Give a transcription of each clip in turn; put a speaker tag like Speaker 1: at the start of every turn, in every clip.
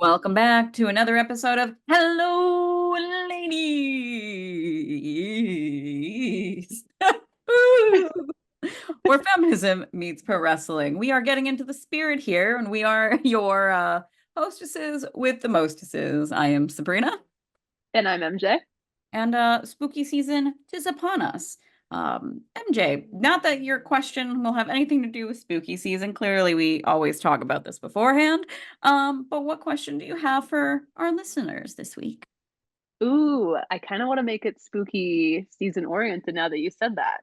Speaker 1: Welcome back to another episode of Hello Ladies, where feminism meets pro wrestling. We are getting into the spirit here, and we are your hostesses with the mostesses. I am Sabrina,
Speaker 2: And I'm MJ.
Speaker 1: and spooky season is upon us. MJ, not that your question will have anything to do with spooky season. Clearly, we always talk about this beforehand. But what question do you have for our listeners this week?
Speaker 2: Ooh, I kind of want to make it spooky season oriented now that you said that.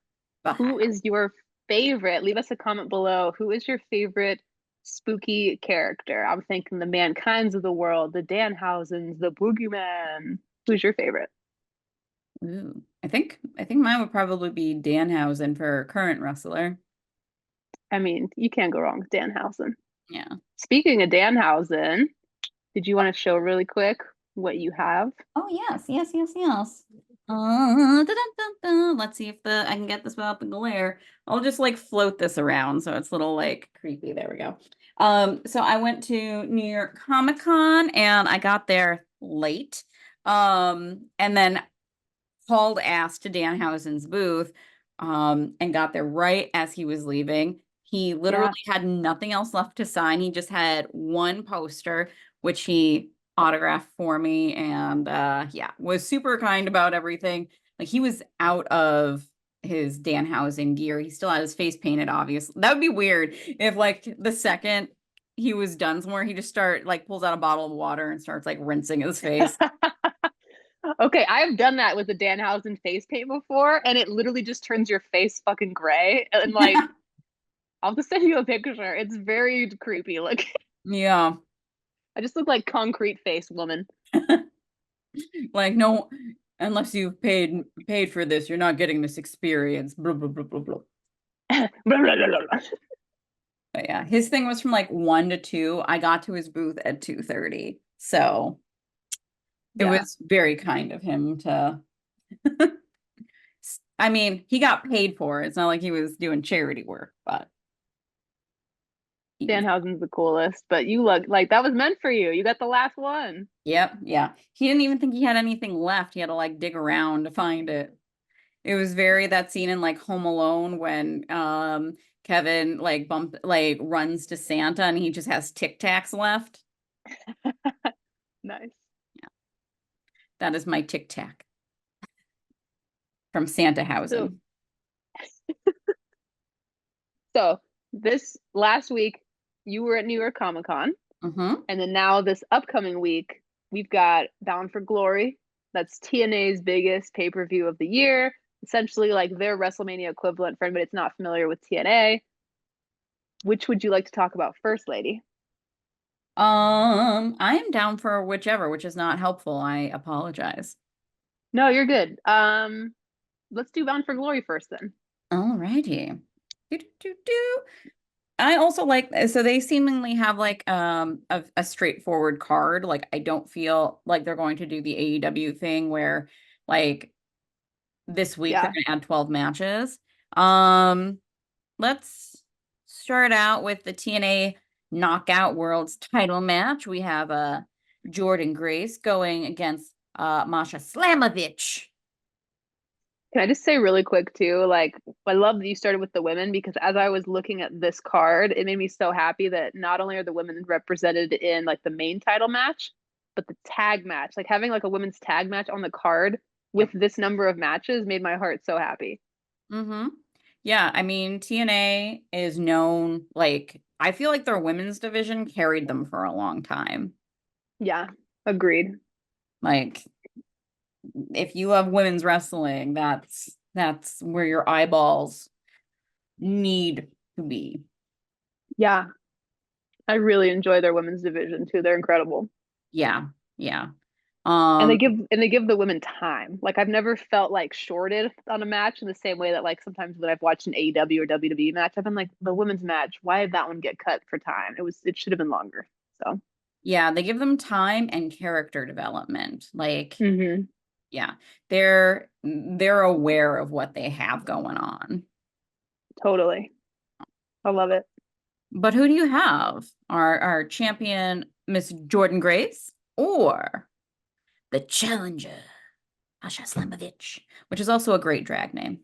Speaker 2: Who is your favorite? Leave us a comment below. Who is your favorite spooky character? I'm thinking the Mankinds of the world, the Danhausens, the Boogeyman. Who's your favorite?
Speaker 1: Ooh, I think mine would probably be Danhausen for current wrestler.
Speaker 2: I mean, you can't go wrong with Danhausen.
Speaker 1: Yeah.
Speaker 2: Speaking of Danhausen, did you want to show really quick what you have?
Speaker 1: Oh yes, yes, yes, yes. Dun, dun, dun, dun. Let's see if I can get this without the glare. I'll just like float this around so it's a little like creepy. There we go. So I went to New York Comic Con and I got there late. And then hauled ass to Danhausen's booth, and got there right as he was leaving. He literally
Speaker 2: Yeah.
Speaker 1: had nothing else left to sign. He just had one poster, which he autographed for me, and yeah, was super kind about everything. Like he was out of his Danhausen gear. He still had his face painted, obviously. That would be weird if like the second he was done somewhere, he just pulls out a bottle of water and starts like rinsing his face.
Speaker 2: Okay, I've done that with the Danhausen face paint before, and it literally just turns your face fucking gray. And like, I'll just send you a picture. It's very creepy. Like,
Speaker 1: Yeah.
Speaker 2: I just look like concrete face woman.
Speaker 1: Like, no, unless you've paid for this, you're not getting this experience. Blah blah blah blah blah.
Speaker 2: Blah, blah, blah, blah.
Speaker 1: But yeah, his thing was from like 1 to 2. I got to his booth at 2:30. So it
Speaker 2: Yeah,
Speaker 1: was very kind of him to I mean, he got paid for it. It's not like he was doing charity work, but he was
Speaker 2: Danhausen's the coolest, but you look like that was meant for you. You got the last one.
Speaker 1: yep, yeah. He didn't even think he had anything left. He had to like dig around to find it. It was very that scene in like Home Alone when Kevin runs to Santa and he just has Tic Tacs left.
Speaker 2: Nice.
Speaker 1: Yeah, that is my Tic Tac from Santa
Speaker 2: So,
Speaker 1: Hausen.
Speaker 2: so this last week you were at New York Comic Con,
Speaker 1: Mm-hmm.
Speaker 2: and then now this upcoming week we've got Bound for Glory. That's TNA's biggest pay-per-view of the year. Essentially, like their WrestleMania equivalent for anybody that's not familiar with TNA. Which would you like to talk about first, lady?
Speaker 1: I am down for whichever, which is not helpful. I apologize.
Speaker 2: No, you're good. Let's do Bound for Glory first then.
Speaker 1: Alrighty. Do, do, do, do. I also like so they seemingly have like a straightforward card. Like I don't feel like they're going to do the AEW thing where like this week they're
Speaker 2: Yeah.
Speaker 1: going to add 12 matches. Um, let's start out with the TNA Knockout World's title match. We have Jordan Grace going against Masha Slamovich.
Speaker 2: Can I just say really quick too, like I love that you started with the women because as I was looking at this card, it made me so happy that not only are the women represented in like the main title match, but the tag match, like having like a women's tag match on the card with
Speaker 1: Yep.
Speaker 2: this number of matches made my heart so happy.
Speaker 1: Mm-hmm. Yeah, I mean TNA is known like I feel like their women's division carried them for a long time.
Speaker 2: Yeah, agreed.
Speaker 1: Like if you love women's wrestling, that's where your eyeballs need to be.
Speaker 2: Yeah, I really enjoy their women's division too. They're incredible.
Speaker 1: Yeah, yeah.
Speaker 2: And
Speaker 1: Um,
Speaker 2: they give the women time. Like I've never felt like shorted on a match in the same way that like sometimes when I've watched an AEW or WWE match, I've been like the women's match. Why did that one get cut for time? It should have been longer. So
Speaker 1: yeah, they give them time and character development. Like,
Speaker 2: hmm
Speaker 1: yeah, they're aware of what they have going on.
Speaker 2: totally, I love it.
Speaker 1: But who do you have? Our champion Miss Jordan Grace or the Challenger, Asha Slamovich, which is also a great drag name.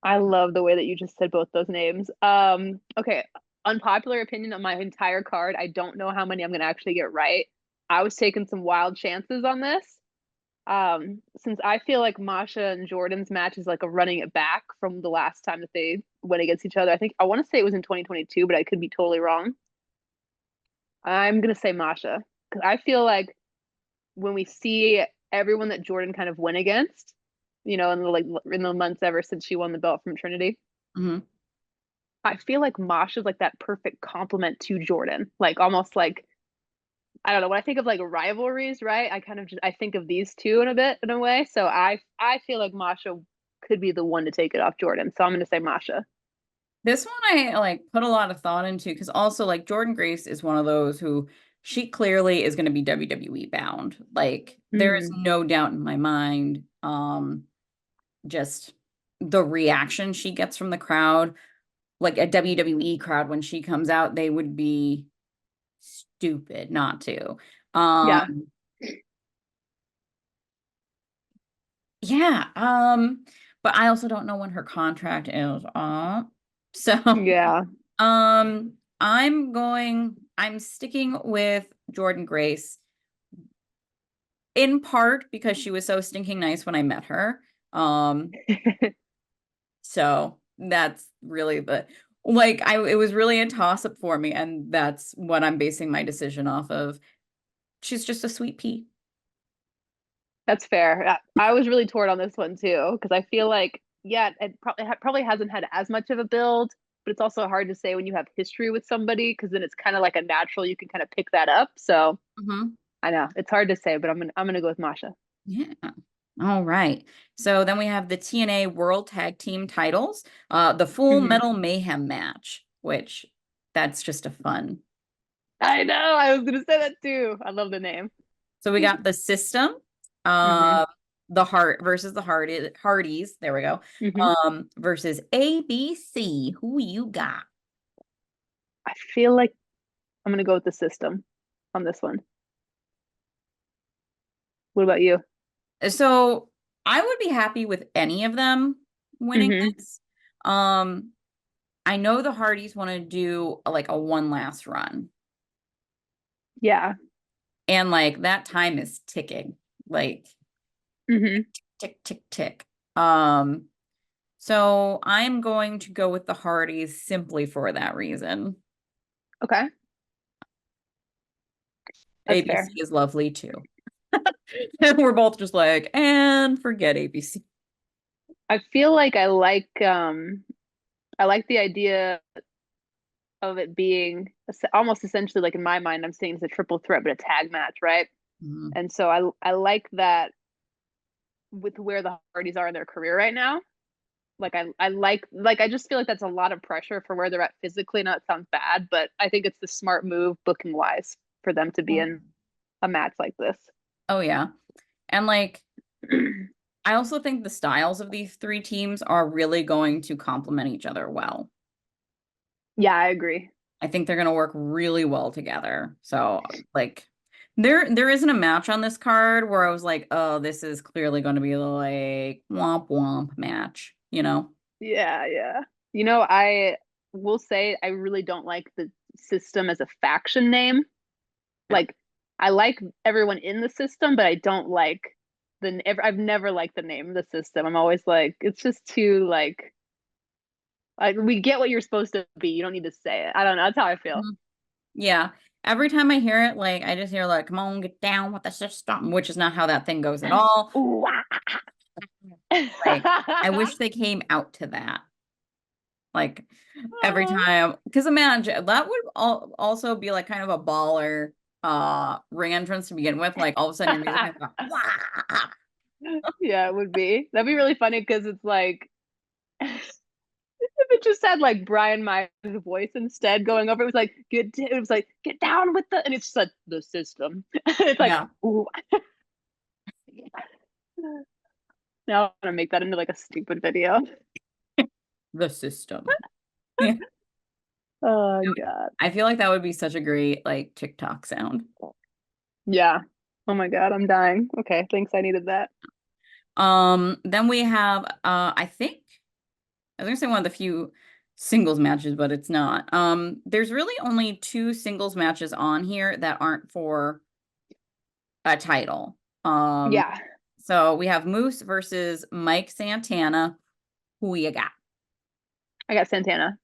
Speaker 2: I love the way that you just said both those names. Okay, unpopular opinion on my entire card. I don't know how many I'm gonna actually get right. I was taking some wild chances on this. Since I feel like Masha and Jordan's match is like a running it back from the last time that they went against each other. I think I want to say it was in 2022, but I could be totally wrong. I'm gonna say Masha because I feel like when we see everyone that Jordan kind of went against, in the months ever since she won the belt from Trinity,
Speaker 1: Hmm.
Speaker 2: I feel like Masha's like that perfect complement to Jordan. Like almost like I don't know, when I think of like rivalries, right? I kind of just I think of these two in a way. So I feel like Masha could be the one to take it off Jordan. So I'm gonna say Masha.
Speaker 1: This one I like put a lot of thought into because also like Jordan Grace is one of those who she clearly is going to be WWE bound. Like there is
Speaker 2: Mm,
Speaker 1: no doubt in my mind. Just the reaction she gets from the crowd, like a WWE crowd when she comes out, they would be stupid not to.
Speaker 2: yeah.
Speaker 1: Um, yeah. But I also don't know when her contract is up. So
Speaker 2: Yeah.
Speaker 1: I'm sticking with Jordan Grace in part because she was so stinking nice when I met her. Um, so that's really the like I it was really a toss up for me, and that's what I'm basing my decision off of. She's just a sweet pea.
Speaker 2: That's fair. I was really torn on this one too because I feel like yeah, it probably hasn't had as much of a build, but it's also hard to say when you have history with somebody because then it's kind of like a natural you can kind of pick that up. So
Speaker 1: Hmm.
Speaker 2: I know it's hard to say, but I'm gonna go with Masha.
Speaker 1: Yeah. All right. So then we have the TNA World Tag Team titles, the Full
Speaker 2: Hmm.
Speaker 1: Metal Mayhem match, which that's just a fun.
Speaker 2: I know. I was gonna say that too. I love the name.
Speaker 1: So we got the System,
Speaker 2: Hmm.
Speaker 1: uh, the Heart versus the Hardys. There we go.
Speaker 2: Hmm.
Speaker 1: Versus ABC. Who you got?
Speaker 2: I feel like I'm gonna go with the system on this one. What about you?
Speaker 1: So I would be happy with any of them winning
Speaker 2: Hmm.
Speaker 1: this. Um, I know the Hardys want to do like a one last run,
Speaker 2: Yeah.
Speaker 1: and like that time is ticking, like
Speaker 2: Hmm.
Speaker 1: tick, tick, tick. Um, so I'm going to go with the Hardys simply for that reason.
Speaker 2: Okay, that's
Speaker 1: ABC
Speaker 2: fair.
Speaker 1: is lovely too. And we're both just like, and forget ABC.
Speaker 2: I feel like I like the idea of it being almost essentially like in my mind I'm saying it's a triple threat but a tag match, right?
Speaker 1: Mhm.
Speaker 2: And so I like that with where the Hardys are in their career right now. Like I just feel like that's a lot of pressure for where they're at physically. Not sounds bad, but I think it's the smart move booking wise for them to be
Speaker 1: Oh,
Speaker 2: in a match like this.
Speaker 1: oh, yeah. And like, I also think the styles of these three teams are really going to complement each other well.
Speaker 2: Yeah, I agree.
Speaker 1: I think they're going to work really well together. So, like, there isn't a match on this card where I was like, oh, this is clearly going to be like womp womp match, you know?
Speaker 2: Yeah, yeah. I will say I really don't like the system as a faction name.
Speaker 1: Yeah.
Speaker 2: Like, I like everyone in the system, but I don't like I've never liked the name the system. I'm always like, it's just too like we get what you're supposed to be. You don't need to say it. I don't know. That's how I feel.
Speaker 1: Mhm. Yeah. Every time I hear it, like, I just hear, like, come on, get down with the system, which is not how that thing goes at all.
Speaker 2: Ooh,
Speaker 1: Like, I wish they came out to that. Like every time, because imagine that would also be like kind of a baller ring entrance to begin with. Like all of a sudden your music is like, wah!
Speaker 2: yeah, it would be. That'd be really funny because it's like if it just had like Brian Myers' voice instead going over, it was like get down with the, and it's just like the system. It's like
Speaker 1: Yeah,
Speaker 2: ooh, now I'm gonna make that into like a stupid video.
Speaker 1: the system. Yeah.
Speaker 2: Oh God.
Speaker 1: I feel like that would be such a great like TikTok sound.
Speaker 2: Yeah. Oh my God, I'm dying. Okay, thanks. I needed that.
Speaker 1: Then we have I think I was gonna say one of the few singles matches, but it's not. There's really only two singles matches on here that aren't for a title. Um,
Speaker 2: Yeah,
Speaker 1: so we have Moose versus Mike Santana. Who you got?
Speaker 2: I got Santana.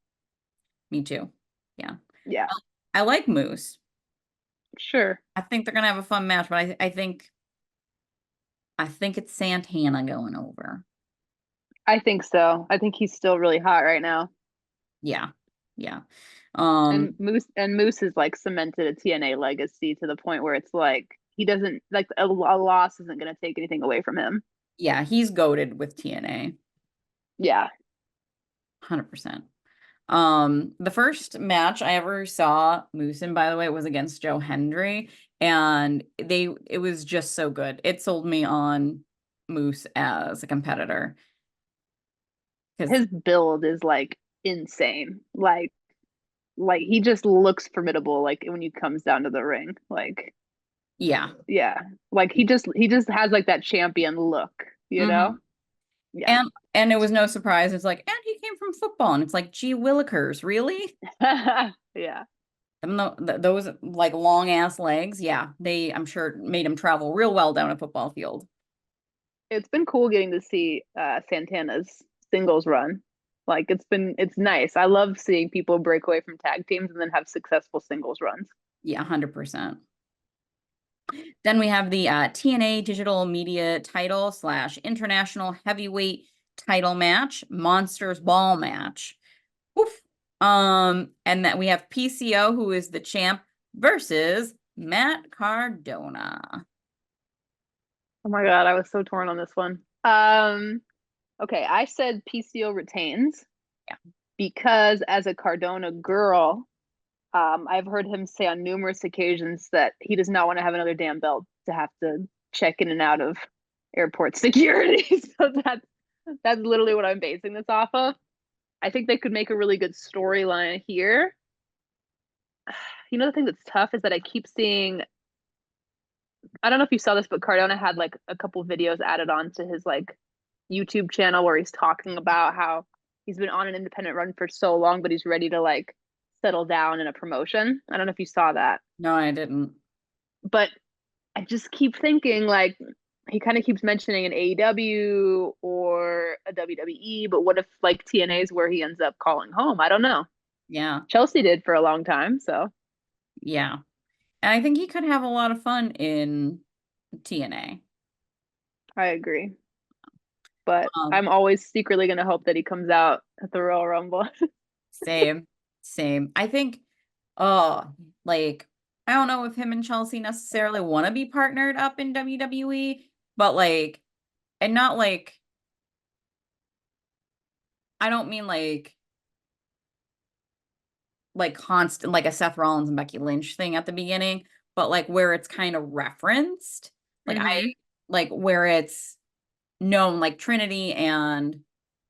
Speaker 1: Me too. Yeah.
Speaker 2: Yeah,
Speaker 1: I like Moose.
Speaker 2: sure.
Speaker 1: I think they're gonna have a fun match, but I think it's Santana going over.
Speaker 2: I think so. I think he's still really hot right now.
Speaker 1: Yeah. Yeah. Um,
Speaker 2: And Moose is like cemented a TNA legacy to the point where it's like he doesn't like a loss isn't going to take anything away from him.
Speaker 1: yeah, he's goated with TNA.
Speaker 2: Yeah.
Speaker 1: 100%. The first match I ever saw Moose in, by the way, was against Joe Hendry, and it was just so good. It sold me on Moose as a competitor because
Speaker 2: His build is like insane. Like he just looks formidable like when he comes down to the ring. Like
Speaker 1: yeah.
Speaker 2: yeah. Like he just has like that champion look, you know?
Speaker 1: Hmm.
Speaker 2: Yeah.
Speaker 1: And it was no surprise. It's like, and he came from football, and it's like, gee willikers, really?
Speaker 2: Yeah.
Speaker 1: And those like long ass legs, yeah, I'm sure made him travel real well down a football field.
Speaker 2: It's been cool getting to see Santana's singles run. Like it's nice. I love seeing people break away from tag teams and then have successful singles runs.
Speaker 1: Yeah, 100%. Then we have the TNA Digital Media title slash International Heavyweight title match, Monsters Ball match. Oof. And that we have PCO, who is the champ, versus Matt Cardona.
Speaker 2: Oh my God, I was so torn on this one. Okay, I said PCO retains
Speaker 1: Yeah.
Speaker 2: because as a Cardona girl, I've heard him say on numerous occasions that he does not want to have another damn belt to have to check in and out of airport security. So that's literally what I'm basing this off of. I think they could make a really good storyline here. You know, the thing that's tough is that I keep seeing, I don't know if you saw this, but Cardona had like a couple videos added on to his like YouTube channel where he's talking about how he's been on an independent run for so long, but he's ready to like settle down in a promotion. I don't know if you saw that,
Speaker 1: No, I didn't.
Speaker 2: but I just keep thinking like he kind of keeps mentioning an AEW or a WWE, but what if like TNA is where he ends up calling home? I don't know.
Speaker 1: Yeah.
Speaker 2: Chelsea did for a long time, so
Speaker 1: Yeah. And I think he could have a lot of fun in TNA.
Speaker 2: I agree. But
Speaker 1: Um,
Speaker 2: I'm always secretly going to hope that he comes out at the Royal Rumble.
Speaker 1: Same, same. I think, oh, like, I don't know if him and Chelsea necessarily want to be partnered up in WWE, but like, and not I don't mean like constant, like a Seth Rollins and Becky Lynch thing at the beginning, but like where it's kind of referenced, like
Speaker 2: Mm-hmm.
Speaker 1: like where it's known, like Trinity and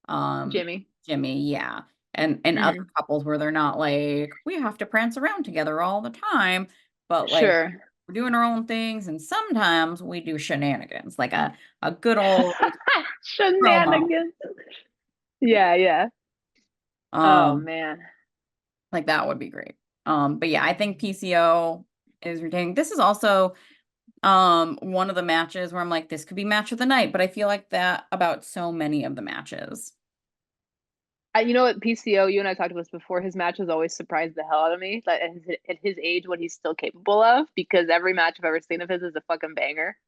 Speaker 1: um
Speaker 2: Jimmy.
Speaker 1: Jimmy, yeah. And other
Speaker 2: Mm-hmm.
Speaker 1: couples where they're not like, we have to prance around together all the time, but like
Speaker 2: Sure.
Speaker 1: we're doing our own things and sometimes we do shenanigans, like a good old promo.
Speaker 2: Shenanigans. Yeah, yeah. Oh
Speaker 1: Um,
Speaker 2: man.
Speaker 1: like that would be great. But yeah, I think PCO is retaining. This is also one of the matches where I'm like, this could be match of the night, but I feel like that about so many of the matches.
Speaker 2: You know what, PCO, you and I talked about this before. His matches always surprise the hell out of me. Like at his age, what he's still capable of, because every match I've ever seen of his is a fucking banger.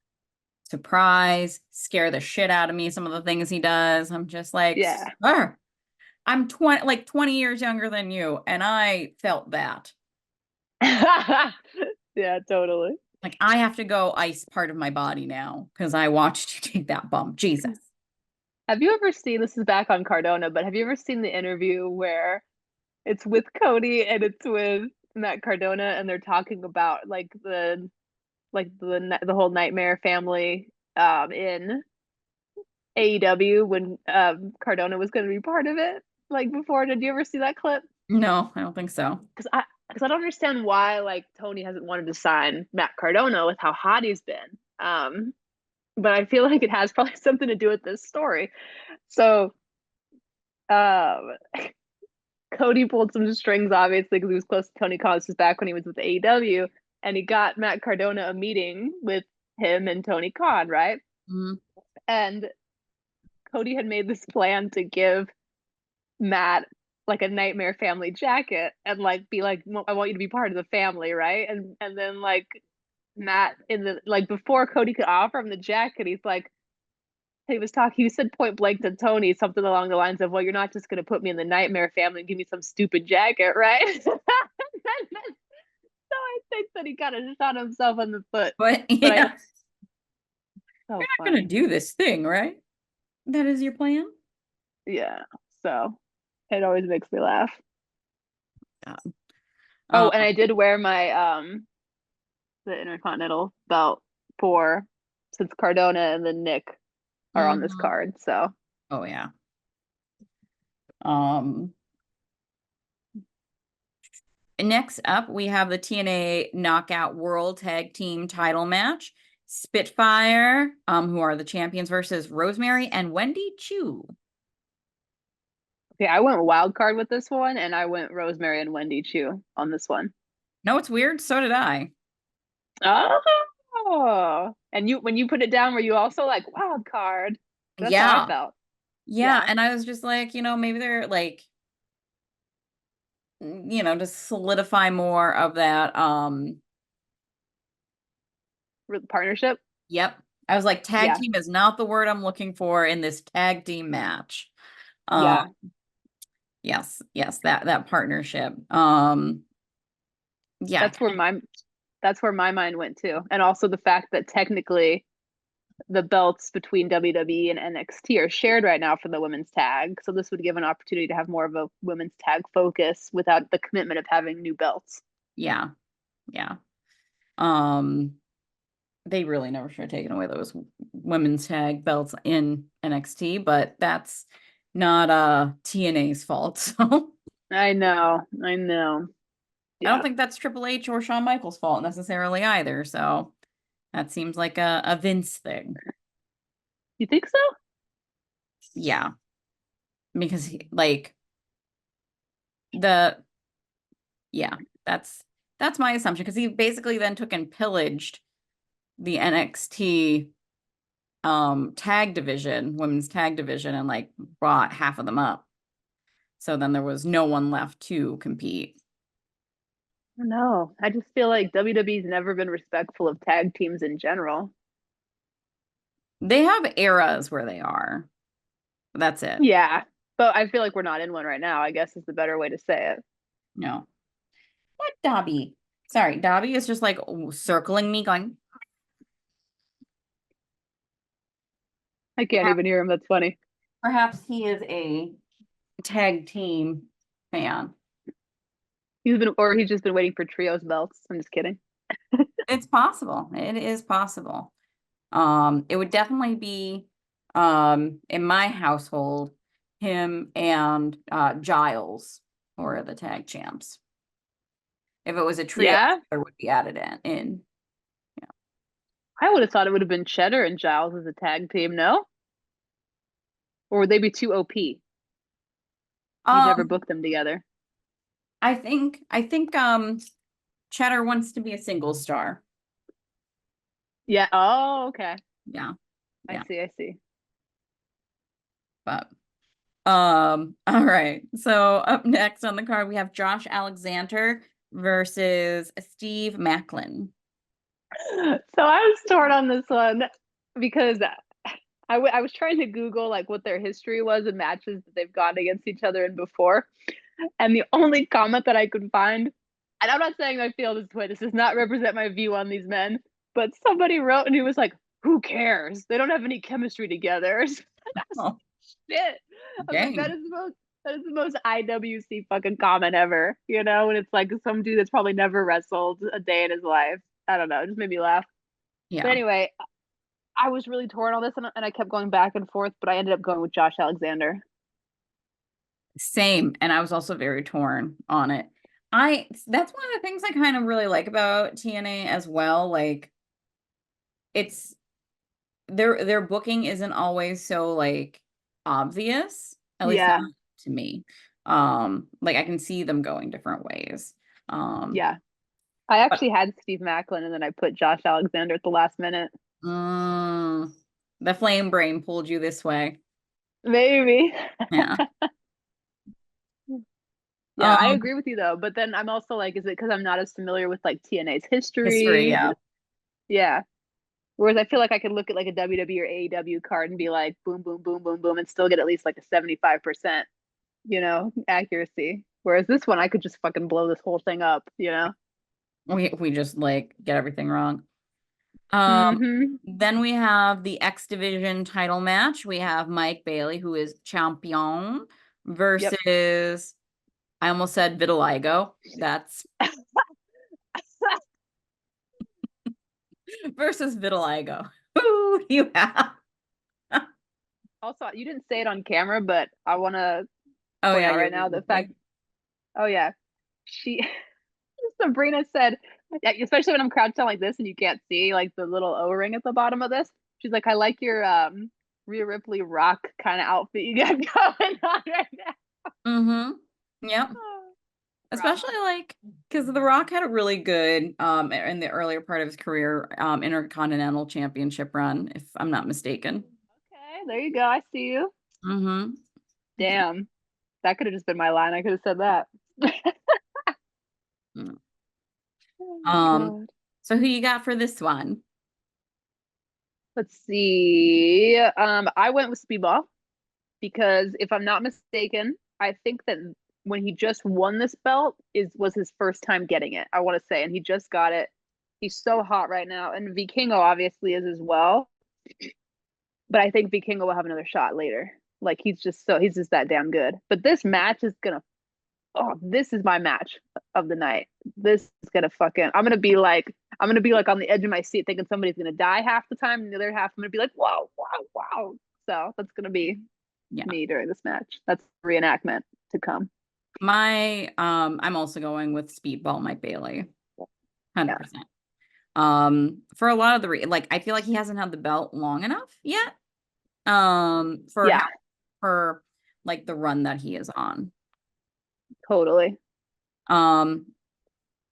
Speaker 1: Surprise, scare the shit out of me, some of the things he does. I'm just like,
Speaker 2: Yeah.
Speaker 1: sir, I'm 20 years younger than you, and I felt that.
Speaker 2: Yeah, totally.
Speaker 1: Like I have to go ice part of my body now because I watched you take that bump. Jesus.
Speaker 2: Have you ever seen, this is back on Cardona, but have you ever seen the interview where it's with Cody and it's with Matt Cardona and they're talking about like the whole Nightmare family in AEW when Cardona was going to be part of it like before? Did you ever see that clip?
Speaker 1: No, I don't think so.
Speaker 2: Because I don't understand why like Tony hasn't wanted to sign Matt Cardona with how hot he's been. But I feel like it has probably something to do with this story. So um Cody pulled some strings, obviously, because he was close to Tony Khan's back when he was with AEW, and he got Matt Cardona a meeting with him and Tony Khan, right?
Speaker 1: Mhm.
Speaker 2: And Cody had made this plan to give Matt like a Nightmare Family jacket and like be like, I want you to be part of the family, right? And then like Matt in the like before Cody could offer him the jacket, he's like, he said point blank to Tony something along the lines of, well, you're not just gonna put me in the Nightmare Family and give me some stupid jacket, right? So I think that he kind of shot himself in the foot.
Speaker 1: But
Speaker 2: But I
Speaker 1: yeah,
Speaker 2: it's so
Speaker 1: you're not gonna
Speaker 2: funny.
Speaker 1: do this thing, right? That is your plan?
Speaker 2: Yeah. So it always makes me laugh.
Speaker 1: God.
Speaker 2: Oh,
Speaker 1: Um,
Speaker 2: and I did wear my the Intercontinental belt for since Cardona and then Nick are on this
Speaker 1: mhm.
Speaker 2: card. So
Speaker 1: Oh yeah. Um, Next up, we have the TNA Knockout World Tag Team Title match. Spitfire, who are the champions, versus Rosemary and Wendy Chu.
Speaker 2: okay, I went wild card with this one, and I went Rosemary and Wendy Chu on this one.
Speaker 1: No, it's weird. So did I.
Speaker 2: Oh, and you when you put it down, were you also like wild card? That's how I
Speaker 1: Yeah.
Speaker 2: felt.
Speaker 1: Yeah.
Speaker 2: Yeah,
Speaker 1: And I was just like, maybe they're like, to solidify more of that.
Speaker 2: partnership.
Speaker 1: Yep. I was like, tag
Speaker 2: Yeah,
Speaker 1: team is not the word I'm looking for in this tag team match. Um,
Speaker 2: yeah.
Speaker 1: yes, that partnership. Yeah,
Speaker 2: That's where my mind went to, and also the fact that technically the belts between WWE and NXT are shared right now for the women's tag. So this would give an opportunity to have more of a women's tag focus without the commitment of having new belts.
Speaker 1: yeah, yeah. Um, they really never should have taken away those women's tag belts in NXT, but that's not TNA's fault. So
Speaker 2: I know, I know.
Speaker 1: I don't
Speaker 2: Yeah.
Speaker 1: think that's Triple H or Shawn Michaels' fault necessarily either. So that seems like a Vince thing.
Speaker 2: You think so?
Speaker 1: Yeah, because like the yeah, that's my assumption because he basically then took and pillaged the NXT tag division, women's tag division, and like brought half of them up. So then there was no one left to compete.
Speaker 2: No, I just feel like WWE's never been respectful of tag teams in general.
Speaker 1: They have eras where they are. That's it.
Speaker 2: Yeah, but I feel like we're not in one right now, I guess is the better way to say it.
Speaker 1: No. What Dobby? Sorry, Dobby is just like circling me, going,
Speaker 2: I can't even hear him. That's funny.
Speaker 1: perhaps he is a tag team fan.
Speaker 2: He's just been waiting for trios belts. I'm just kidding.
Speaker 1: It's possible. It is possible. It would definitely be in my household, him and Giles who are the tag champs. If it was a trio,
Speaker 2: Yeah,
Speaker 1: there would be added in. Yeah.
Speaker 2: I would have thought it would have been Cheddar and Giles as a tag team, no? Or would they be too OP? You'd never
Speaker 1: Um,
Speaker 2: book them together.
Speaker 1: I think Cheddar wants to be a single star.
Speaker 2: Yeah. Oh, okay.
Speaker 1: Yeah,
Speaker 2: I
Speaker 1: yeah.
Speaker 2: see. I see.
Speaker 1: But all right. So up next on the card we have Josh Alexander versus Steve Macklin.
Speaker 2: So I was torn on this one because I was trying to Google like what their history was and matches that they've gone against each other in before. And the only comment that I could find, and I'm not saying I feel this way, this does not represent my view on these men, but somebody wrote and he was like, who cares? They don't have any chemistry together.
Speaker 1: Oh,
Speaker 2: Shit. I was like,
Speaker 1: dang.
Speaker 2: that is the most IWC fucking comment ever. You know, when it's like some dude that's probably never wrestled a day in his life. I don't know. It just made me laugh. But
Speaker 1: Yeah.
Speaker 2: anyway, I was really torn on this and I kept going back and forth, but I ended up going with Josh Alexander.
Speaker 1: Same. And I was also very torn on it. That's one of the things I kind of really like about TNA as well. Like it's their booking isn't always so like obvious, at least
Speaker 2: Yeah,
Speaker 1: not to me. Like I can see them going different ways. Um,
Speaker 2: yeah. I
Speaker 1: but
Speaker 2: actually had Steve Macklin and then I put Josh Alexander at the last minute.
Speaker 1: mm, the flame brain pulled you this way.
Speaker 2: Maybe.
Speaker 1: Yeah.
Speaker 2: Yeah, I
Speaker 1: Um,
Speaker 2: agree with you though. But then I'm also like, is it because I'm not as familiar with like TNA's
Speaker 1: history,
Speaker 2: history?
Speaker 1: yeah.
Speaker 2: Yeah. Whereas I feel like I could look at like a WWE or AEW card and be like, boom, boom, boom, boom, boom, and still get at least like a 75%, accuracy. Whereas this one, I could just fucking blow this whole thing up.
Speaker 1: We just like get everything wrong. Um,
Speaker 2: Mm-hmm.
Speaker 1: then we have the X Division title match. We have Mike Bailey, who is champion,
Speaker 2: Yep.
Speaker 1: versus I almost said vitiligo. That's versus vitiligo. Who do you have?
Speaker 2: Also, you didn't say it on camera, but I want to
Speaker 1: Oh
Speaker 2: point
Speaker 1: yeah,
Speaker 2: out
Speaker 1: you're
Speaker 2: right now the
Speaker 1: reading.
Speaker 2: fact, oh yeah, she, Sabrina said, especially when I'm crouched down like this and you can't see like the little O-ring at the bottom of this. She's like, I like your Rhea Ripley rock kind of outfit you got going on right now.
Speaker 1: Mm-hmm. Yep.
Speaker 2: Drama.
Speaker 1: Especially like because The Rock had a really good in the earlier part of his career Intercontinental Championship run, if I'm not mistaken.
Speaker 2: Okay, there you go. I see you.
Speaker 1: Mm-hmm.
Speaker 2: Damn, that could have just been my line. I could have said that.
Speaker 1: Mm.
Speaker 2: Oh my
Speaker 1: Um,
Speaker 2: God.
Speaker 1: so who you got for this one?
Speaker 2: Let's see. I went with Speedball because if I'm not mistaken, I think that when he just won this belt was his first time getting it, I want to say, and he just got it. He's so hot right now, and Vikingo obviously is as well. But I think Vikingo will have another shot later. Like he's just that damn good. But this match is gonna this is my match of the night. This is gonna fucking I'm gonna be like on the edge of my seat thinking somebody's gonna die half the time, and the other half I'm gonna be like, wow, wow, wow. So that's gonna be
Speaker 1: Yeah.
Speaker 2: me during this match. That's reenactment to come.
Speaker 1: I'm also going with Speedball Mike Bailey.
Speaker 2: Yeah.
Speaker 1: 100%. For a lot of the like I feel like he hasn't had the belt long enough yet. For
Speaker 2: Yeah,
Speaker 1: how for like the run that he is on.
Speaker 2: totally.
Speaker 1: Um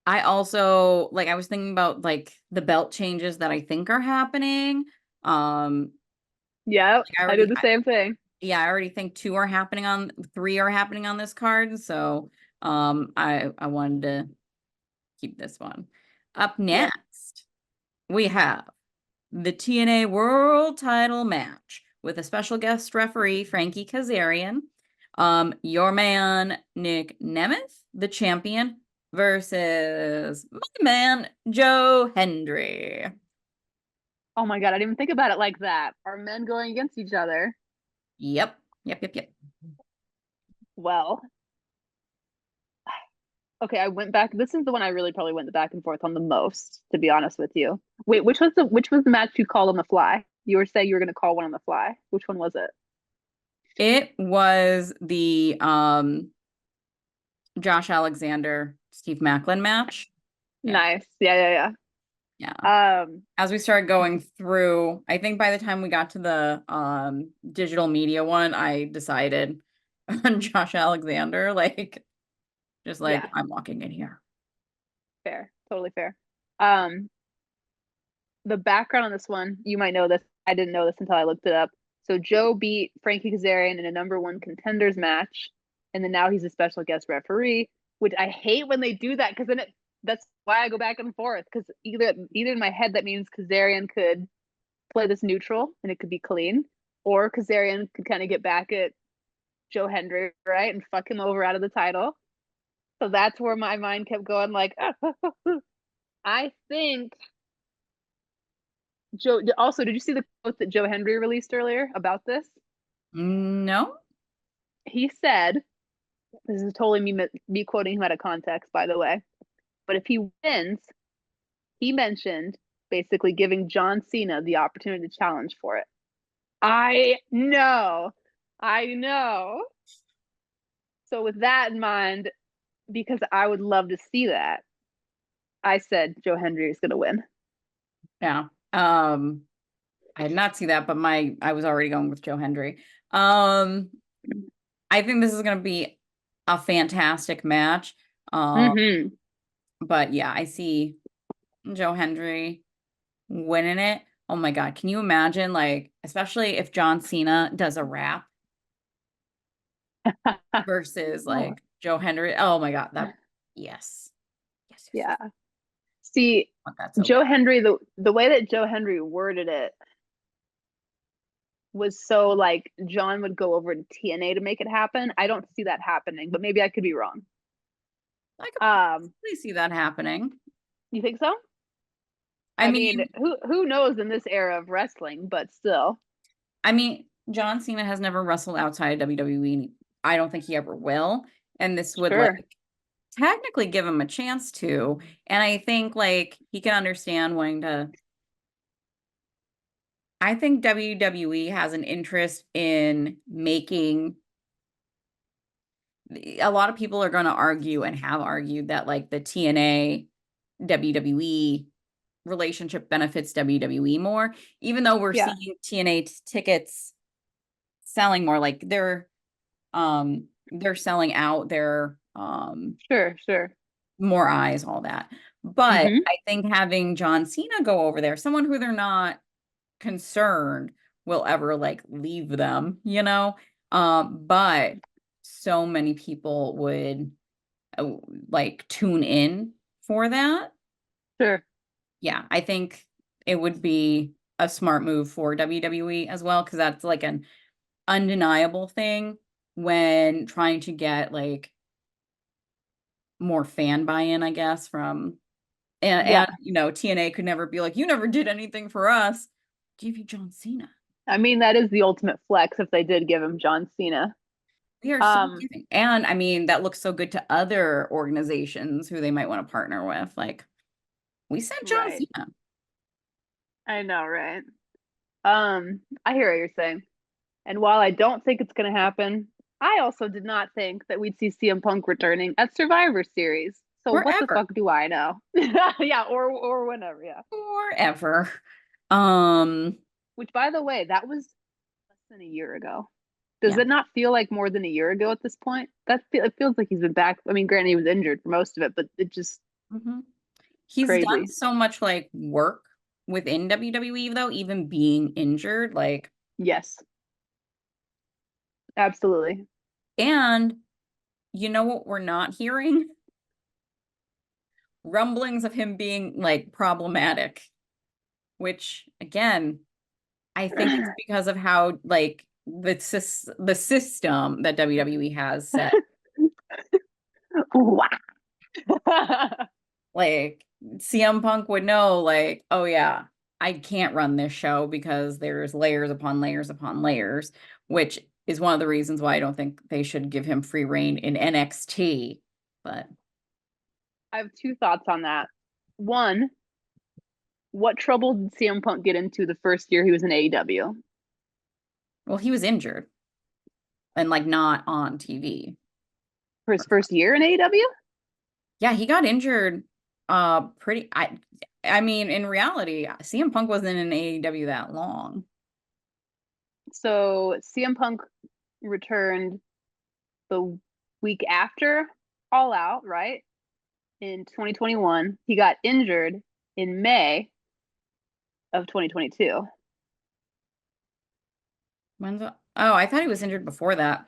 Speaker 1: I also like I was thinking about like the belt changes that I think are happening. Um
Speaker 2: Yeah,
Speaker 1: like I
Speaker 2: I did
Speaker 1: already
Speaker 2: the same thing.
Speaker 1: yeah, I already think three are happening on this card. So I wanted to keep this one. Up
Speaker 2: Yep.
Speaker 1: next, we have the TNA World Title match with a special guest referee, Frankie Kazarian. Your man, Nick Nemeth, the champion, versus my man, Joe Hendry.
Speaker 2: Oh my God, I didn't even think about it like that. Are men going against each other?
Speaker 1: Yep. Yep. Yep. Yep.
Speaker 2: Well, okay, I went back. This is the one I really probably went back and forth on the most, to be honest with you. Wait, which was the match you called on the fly? You were saying you were going to call one on the fly. Which one was it?
Speaker 1: It was the Josh Alexander, Steve Macklin match. Yeah.
Speaker 2: Nice. Yeah,
Speaker 1: Yeah.
Speaker 2: yeah, yeah.
Speaker 1: As we started going through, I think by the time we got to the digital media one, I decided on Josh Alexander, like just like
Speaker 2: Yeah,
Speaker 1: I'm walking in here.
Speaker 2: fair. Totally fair. Um, the background on this one, you might know this. I didn't know this until I looked it up. So Joe beat Frankie Kazarian in a number one contenders match, and then now he's a special guest referee, which I hate when they do that because then that's why I go back and forth because either in my head that means Kazarian could play this neutral and it could be clean, or Kazarian could kind of get back at Joe Hendry, right, and fuck him over out of the title. So that's where my mind kept going like, I think Joe. Also, did you see the quote that Joe Hendry released earlier about this?
Speaker 1: No.
Speaker 2: He said, "This is totally me quoting him out of context, by the way. But if he wins, he mentioned basically giving John Cena the opportunity to challenge for it. I know, I know. So with that in mind, because I would love to see that, I said Joe Hendry is going to win.
Speaker 1: Yeah. I did not see that, but I was already going with Joe Hendry. Um, I think this is going to be a fantastic match. Um,
Speaker 2: Mm-hmm.
Speaker 1: but yeah, I see Joe Hendry winning it. Oh my God, can you imagine, like, especially if John Cena does a rap versus like Joe Hendry? Oh my God, yes. Yes, yes,
Speaker 2: Yeah.
Speaker 1: yes.
Speaker 2: See,
Speaker 1: Oh, that's so
Speaker 2: Joe
Speaker 1: good.
Speaker 2: Hendry, the way that Joe Hendry worded it was so like John would go over to TNA to make it happen. I don't see that happening, but maybe I could be wrong.
Speaker 1: I could
Speaker 2: Um,
Speaker 1: possibly see that happening.
Speaker 2: you think so?
Speaker 1: I
Speaker 2: I mean,
Speaker 1: mean,
Speaker 2: who knows in this era of wrestling, but still.
Speaker 1: I mean, John Cena has never wrestled outside of WWE. I don't think he ever will. And this would
Speaker 2: Sure.
Speaker 1: like technically give him a chance to. And I think like he can understand wanting to. I think WWE has an interest in making a lot of people are going to argue and have argued that like the TNA WWE relationship benefits WWE more, even though we're
Speaker 2: Yeah.
Speaker 1: seeing TNA tickets selling more, like they're selling out their
Speaker 2: Sure, sure.
Speaker 1: more eyes, all that. But
Speaker 2: Mm-hmm.
Speaker 1: I think having John Cena go over there, someone who they're not concerned will ever like leave them, you know? But so many people would uh, like tune in for that.
Speaker 2: Sure.
Speaker 1: Yeah, I think it would be a smart move for WWE as well, because that's like an undeniable thing when trying to get like more fan buy-in, I guess, from
Speaker 2: Yeah.
Speaker 1: and you know, TNA could never be like, you never did anything for us. Give you John Cena.
Speaker 2: I mean, that is the ultimate flex if they did give him John Cena.
Speaker 1: We are so
Speaker 2: Um,
Speaker 1: giving. And I mean, that looks so good to other organizations who they might want to partner with. Like, we sent John
Speaker 2: right.
Speaker 1: Cena.
Speaker 2: I know, right? I hear what you're saying. And while I don't think it's going to happen, I also did not think that we'd see CM Punk returning at Survivor Series. So what the
Speaker 1: Forever.
Speaker 2: fuck do I know? Yeah, or whenever, yeah.
Speaker 1: Forever. Um,
Speaker 2: Which by the way, that was less than a year ago. Does
Speaker 1: yeah.
Speaker 2: it not feel like more than a year ago at this point? It feels like he's been back. I mean, granted, he was injured for most of it, but it just
Speaker 1: Mhm. He's done
Speaker 2: crazy.
Speaker 1: so much like work within WWE though, even being injured, like,
Speaker 2: Yes, absolutely.
Speaker 1: and you know what we're not hearing? Rumblings of him being like problematic, which again, I think it's because of how like the system that WWE has set.
Speaker 2: Wow.
Speaker 1: Like CM Punk would know, like, oh yeah, I can't run this show because there's layers upon layers upon layers, which is one of the reasons why I don't think they should give him free reign in NXT. But
Speaker 2: I have two thoughts on that. One, what trouble did CM Punk get into the first year he was in AEW?
Speaker 1: well, he was injured and like not on TV.
Speaker 2: For his first year in AEW?
Speaker 1: Yeah, he got injured pretty I mean, in reality, CM Punk wasn't in AEW that long.
Speaker 2: So CM Punk returned the week after All Out, right? In 2021. He got injured in May of 2022.
Speaker 1: Oh, I thought he was injured before that.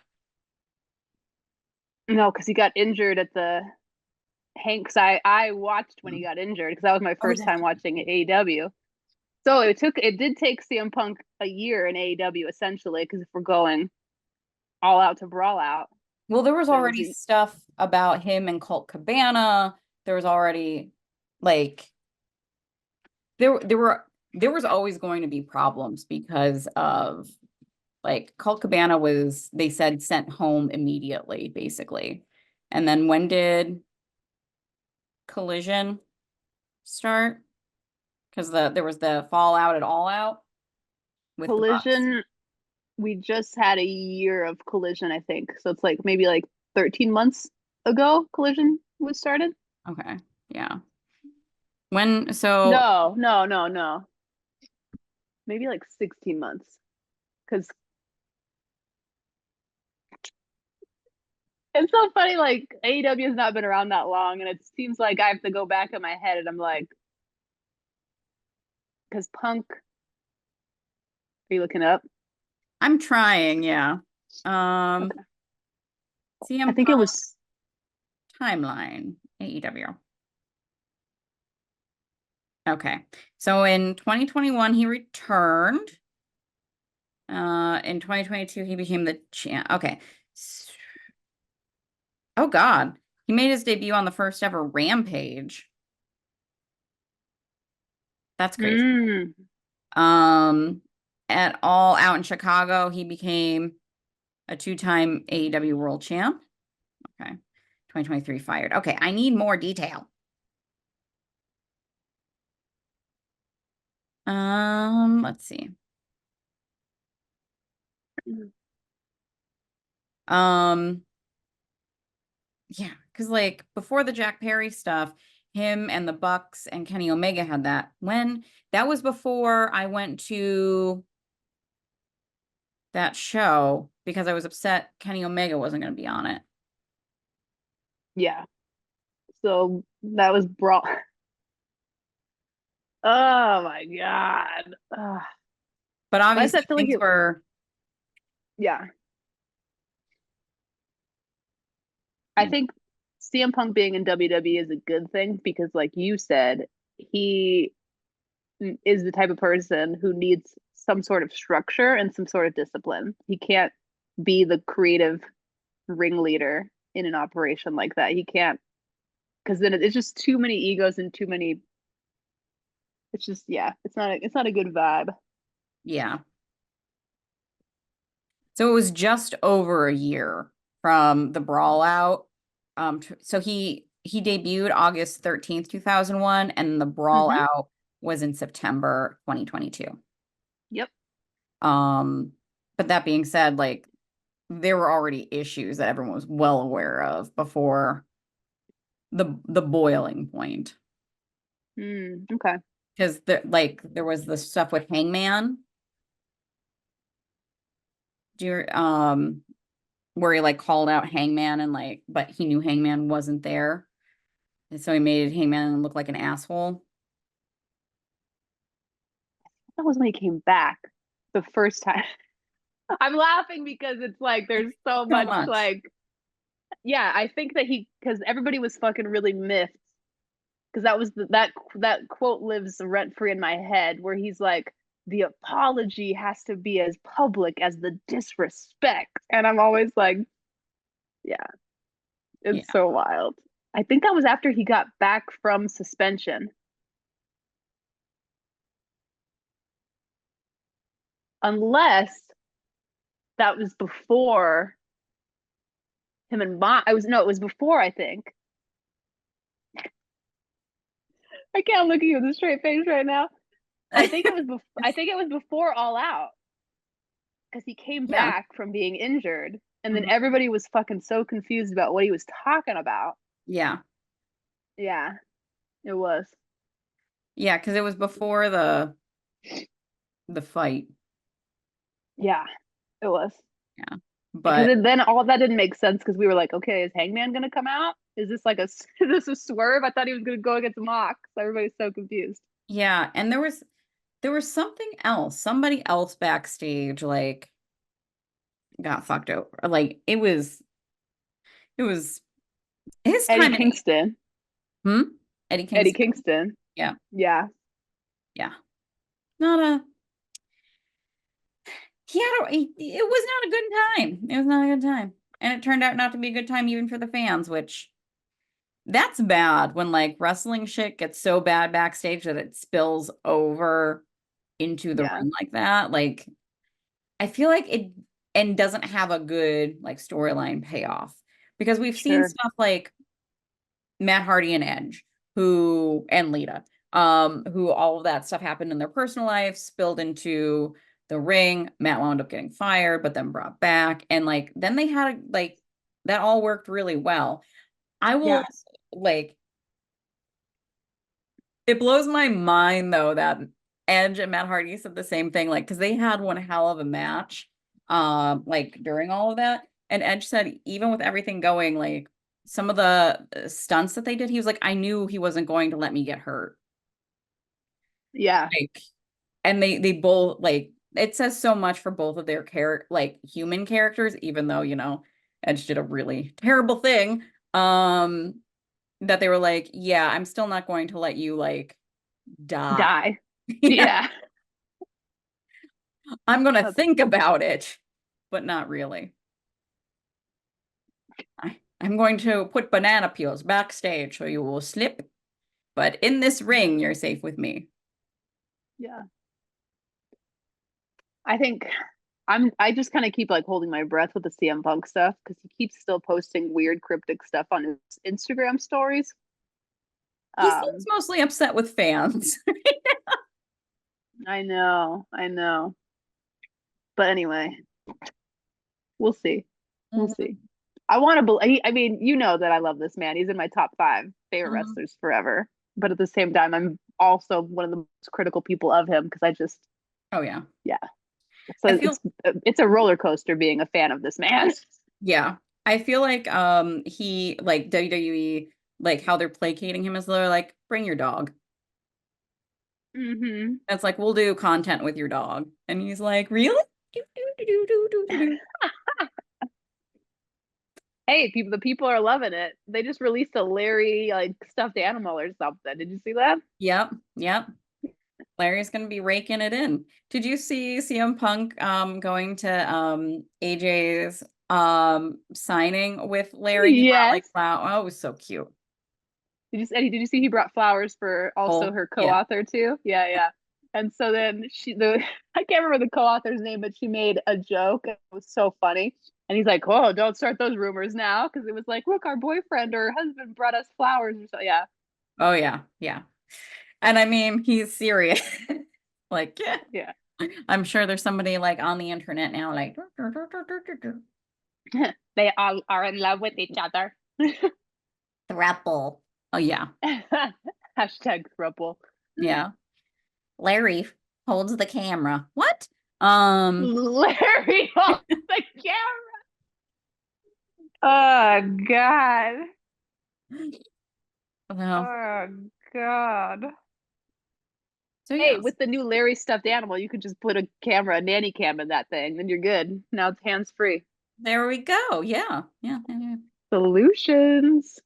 Speaker 2: No, because he got injured at the Hanks. I watched when he got injured because that was my
Speaker 1: Oh,
Speaker 2: first time watching AEW. So it did take CM Punk a year in AEW essentially because if we're going all out to brawl out,
Speaker 1: well, there was
Speaker 2: but it was
Speaker 1: already stuff about him and Colt Cabana. There was already like there was always going to be problems because of like Colt Cabana was they said sent home immediately, basically. And then when did Collision start? Because there was the fallout at All Out with the Bucks.
Speaker 2: Collision. We just had a year of Collision, I think. So it's like maybe like 13 months ago Collision was started.
Speaker 1: Okay. Yeah. When, so,
Speaker 2: No. Maybe like 16 months. Because it's so funny, like AEW has not been around that long, and it seems like I have to go back in my head and I'm like, because Punk, are you looking up?
Speaker 1: I'm trying, yeah. Um,
Speaker 2: Okay. I
Speaker 1: CM
Speaker 2: think it
Speaker 1: Punk
Speaker 2: was,
Speaker 1: timeline, AEW. Okay. So in 2021, he returned. In 2022, he became the champ. Okay. Oh God. He made his debut on the first ever Rampage. That's crazy.
Speaker 2: mm,
Speaker 1: Um, at All Out in Chicago, he became a two-time AEW World Champ. Okay. 2023 fired. Okay, I need more detail. Let's see. Um, yeah, because like before the Jack Perry stuff, him and the Bucks and Kenny Omega had that. When that was before I went to that show because I was upset Kenny Omega wasn't going to be on it.
Speaker 2: yeah. So that was brought. Oh my God.
Speaker 1: But
Speaker 2: Why does
Speaker 1: obviously
Speaker 2: that feel like
Speaker 1: things
Speaker 2: it?
Speaker 1: were,
Speaker 2: Yeah. I think CM Punk being in WWE is a good thing because, like you said, he is the type of person who needs some sort of structure and some sort of discipline. He can't be the creative ringleader in an operation like that. He can't, because then it's just too many egos and too many. It's just, yeah, it's not a good vibe.
Speaker 1: yeah. So it was just over a year from the brawl out. So he debuted August 13th, 2001, and the brawl
Speaker 2: Mm-hmm.
Speaker 1: out was in September 2022.
Speaker 2: Yep.
Speaker 1: Um, but that being said, like there were already issues that everyone was well aware of before the boiling point.
Speaker 2: Okay.
Speaker 1: Because there was the stuff with Hangman. Do you where he like called out Hangman and like but he knew Hangman wasn't there. And so he made Hangman look like an asshole.
Speaker 2: That was when he came back the first time. I'm laughing because it's like there's so
Speaker 1: So
Speaker 2: much
Speaker 1: much.
Speaker 2: like, yeah, I think that because everybody was fucking really miffed because that was that quote lives rent free in my head where he's like, the apology has to be as public as the disrespect, and I'm always like, yeah,
Speaker 1: Yeah.
Speaker 2: it's so wild. I think that was after he got back from suspension, unless that was before him and Mom. I was no, it was before. I think I can't look at you with a straight face right now. I think it was before. I think it was before All Out because he came
Speaker 1: Yeah.
Speaker 2: back from being injured, and then
Speaker 1: Mhm.
Speaker 2: everybody was fucking so confused about what he was talking about.
Speaker 1: Yeah.
Speaker 2: Yeah, it was.
Speaker 1: Yeah, because it was before the fight.
Speaker 2: Yeah, it was.
Speaker 1: Yeah.
Speaker 2: Because
Speaker 1: But
Speaker 2: then all of that didn't make sense because we were like, okay, is Hangman gonna come out? Is this like a is this a swerve? I thought he was gonna go against Mox. So everybody's so confused.
Speaker 1: yeah, and there was something else. Somebody else backstage like got fucked over. Like it was his
Speaker 2: Eddie
Speaker 1: time in
Speaker 2: Kingston.
Speaker 1: hmm? Eddie
Speaker 2: Eddie
Speaker 1: Kingston.
Speaker 2: Kingston.
Speaker 1: Yeah.
Speaker 2: Yeah.
Speaker 1: Yeah. Not a it was not a good time. It was not a good time. And it turned out not to be a good time even for the fans, which that's bad when like wrestling shit gets so bad backstage that it spills over into the
Speaker 2: Yeah.
Speaker 1: ring like that. Like I feel like it and doesn't have a good like storyline payoff because we've seen
Speaker 2: Sure.
Speaker 1: stuff like Matt Hardy and Edge, who and Lita, who all of that stuff happened in their personal life, spilled into the ring. Matt wound up getting fired, but then brought back. And like then they had like that all worked really well. I will
Speaker 2: Yes.
Speaker 1: like it blows my mind though that Edge and Matt Hardy said the same thing, like because they had one hell of a match, like during all of that. And Edge said even with everything going, like some of the stunts that they did, he was like, I knew he wasn't going to let me get hurt.
Speaker 2: Yeah.
Speaker 1: Like, and they both like it says so much for both of their like human characters, even though, Edge did a really terrible thing. That they were like, yeah, I'm still not going to let you like die.
Speaker 2: Die.
Speaker 1: Yeah.
Speaker 2: Yeah.
Speaker 1: I'm gonna
Speaker 2: That's
Speaker 1: think about it, but not really. I'm going to put banana peels backstage so you will slip, but in this ring, you're safe with me.
Speaker 2: yeah. I think I just kind of keep like holding my breath with the CM Punk stuff because he keeps still posting weird cryptic stuff on his Instagram stories.
Speaker 1: He seems
Speaker 2: Um,
Speaker 1: mostly upset with fans.
Speaker 2: I know, I know. But anyway, we'll see. We'll
Speaker 1: Mhm,
Speaker 2: see. I want to believe, I mean, you know that I love this man. He's in my top five favorite
Speaker 1: mhm.
Speaker 2: wrestlers forever. But at the same time, I'm also one of the most critical people of him because I just,
Speaker 1: Oh yeah.
Speaker 2: yeah.
Speaker 1: I
Speaker 2: So
Speaker 1: feel
Speaker 2: it's a roller coaster being a fan of this man.
Speaker 1: yeah. I feel like he like WWE like how they're placating him as they're like bring your dog.
Speaker 2: hmm
Speaker 1: It's like we'll do content with your dog. And he's like, "Really?" Do, do, do, do, do, do, do, do.
Speaker 2: Hey, the people are loving it. They just released a Larry like stuffed animal or something. Did you see that?
Speaker 1: Yep, yep. Larry's gonna be raking it in. Did you see CM Punk going to AJ's signing with Larry? He brought like
Speaker 2: Yes.
Speaker 1: wow, oh, it was so cute.
Speaker 2: Did you see he brought flowers for also
Speaker 1: Oh,
Speaker 2: her
Speaker 1: yeah.
Speaker 2: co-author too? Yeah, yeah. And so then I can't remember the co-author's name, but she made a joke. It was so funny. And he's like, "Oh, don't start those rumors now," because it was like, "Look, our boyfriend or husband brought us flowers." Or so, yeah,
Speaker 1: Oh yeah, yeah. And I mean, he's serious. Like, yeah.
Speaker 2: yeah.
Speaker 1: I'm sure there's somebody like on the internet now, like
Speaker 2: They all are in love with each other.
Speaker 1: throuple. Oh yeah,
Speaker 2: Hashtag throuple.
Speaker 1: yeah. Larry holds the camera. What? Um,
Speaker 2: Larry holds the camera. Oh God.
Speaker 1: well,
Speaker 2: Oh God.
Speaker 1: so
Speaker 2: Hey,
Speaker 1: yes,
Speaker 2: with the new Larry stuffed animal, you could just put a camera, a nanny cam in that thing, then you're good. Now it's hands free.
Speaker 1: there we go. Yeah, yeah, yeah, yeah.
Speaker 2: Solutions.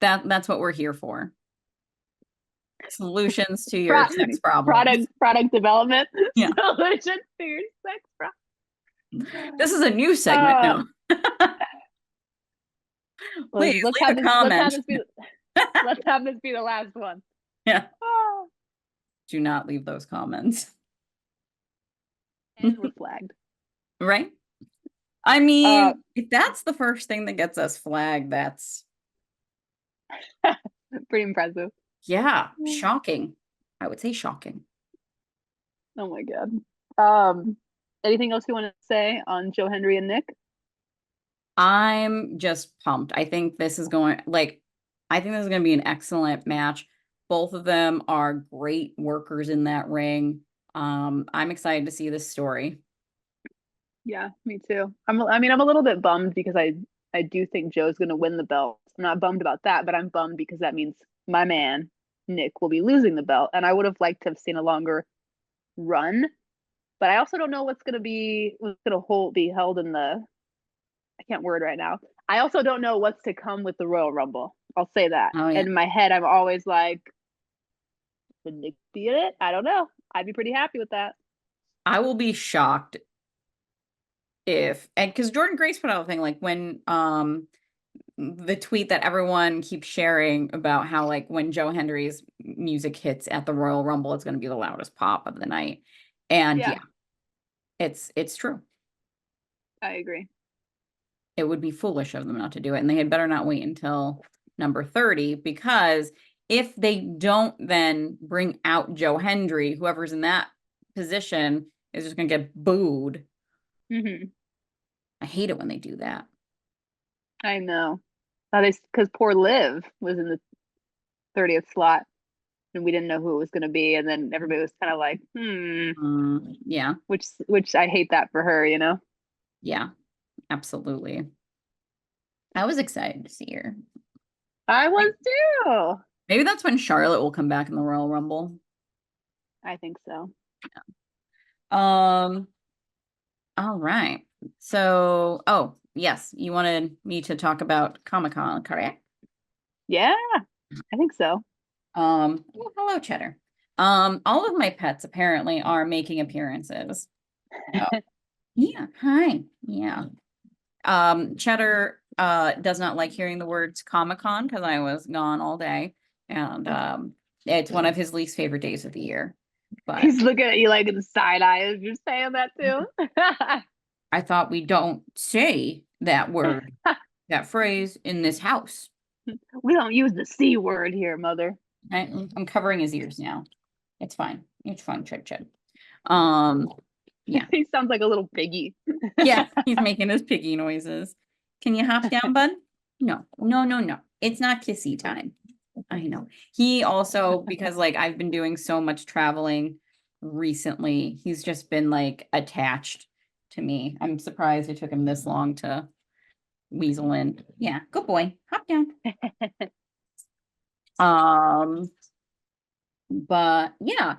Speaker 1: That's what we're here for. Solutions to your
Speaker 2: Pro-
Speaker 1: sex problems.
Speaker 2: product development.
Speaker 1: Yeah.
Speaker 2: Solutions to your sex
Speaker 1: This
Speaker 2: problem.
Speaker 1: is a new segment
Speaker 2: Uh,
Speaker 1: now. Please
Speaker 2: let's
Speaker 1: leave
Speaker 2: have
Speaker 1: a
Speaker 2: this let's have
Speaker 1: comment.
Speaker 2: this be let's have this be the last one.
Speaker 1: Yeah.
Speaker 2: Oh,
Speaker 1: Do not leave those comments.
Speaker 2: and we're flagged.
Speaker 1: Right? I
Speaker 2: Uh
Speaker 1: mean, if that's the first thing that gets us flagged, that's,
Speaker 2: pretty impressive.
Speaker 1: yeah, shocking. I would say shocking.
Speaker 2: Oh my God. Um, anything else you want to say on Joe Henry and Nick?
Speaker 1: I'm just pumped. I think this is going to be an excellent match. Both of them are great workers in that ring. I'm excited to see this story.
Speaker 2: Yeah, me too. I mean, I'm a little bit bummed because I do think Joe's going to win the belt. I'm not bummed about that, but I'm bummed because that means my man Nick will be losing the belt, and I would have liked to have seen a longer run. But I also don't know what's going to hold be held in the I can't word right now. I also don't know what's to come with the Royal Rumble. I'll say that.
Speaker 1: Oh yeah.
Speaker 2: And in my head, I'm always like, would Nick be in it? I don't know. I'd be pretty happy with that.
Speaker 1: I will be shocked if and because Jordan Grace put out a thing like when the tweet that everyone keeps sharing about how like when Joe Henry's music hits at the Royal Rumble, it's going to be the loudest pop of the night. And
Speaker 2: Yeah,
Speaker 1: yeah, it's true.
Speaker 2: I agree.
Speaker 1: It would be foolish of them not to do it, and they had better not wait until number 30 because if they don't then bring out Joe Hendry, whoever's in that position is just going to get booed.
Speaker 2: hmm
Speaker 1: I hate it when they do that.
Speaker 2: I know. That is because poor Liv was in the 30th slot and we didn't know who it was going to be. And then everybody was kind of like,
Speaker 1: Yeah,
Speaker 2: which I hate that for her, you know?
Speaker 1: yeah, absolutely. I was excited to see her.
Speaker 2: I
Speaker 1: Like,
Speaker 2: was too.
Speaker 1: maybe that's when Charlotte will come back in the Royal Rumble.
Speaker 2: I think so.
Speaker 1: Um, all right. So, oh, yes, you wanted me to talk about Comic-Con, correct?
Speaker 2: Yeah, I think so.
Speaker 1: Well, hello, Cheddar. All of my pets apparently are making appearances. Oh, yeah, hi. Yeah. Cheddar does not like hearing the words Comic-Con because I was gone all day. And it's one of his least favorite days of the year. But
Speaker 2: He's looking at you like in the side eye as you're saying that too.
Speaker 1: I thought we don't say that word, that phrase in this house.
Speaker 2: We don't use the C word here, mother.
Speaker 1: I'm covering his ears now. It's fine. It's fine, Chid Chid. Um, yeah.
Speaker 2: He sounds like a little piggy.
Speaker 1: Yeah, he's making his piggy noises. Can you hop down, bud? No, no, no, no. It's not kissy time. I know. He also, because like I've been doing so much traveling recently, he's just been like attached to me. I'm surprised it took him this long to weasel in. Yeah, good boy. Hop down. Um, but yeah.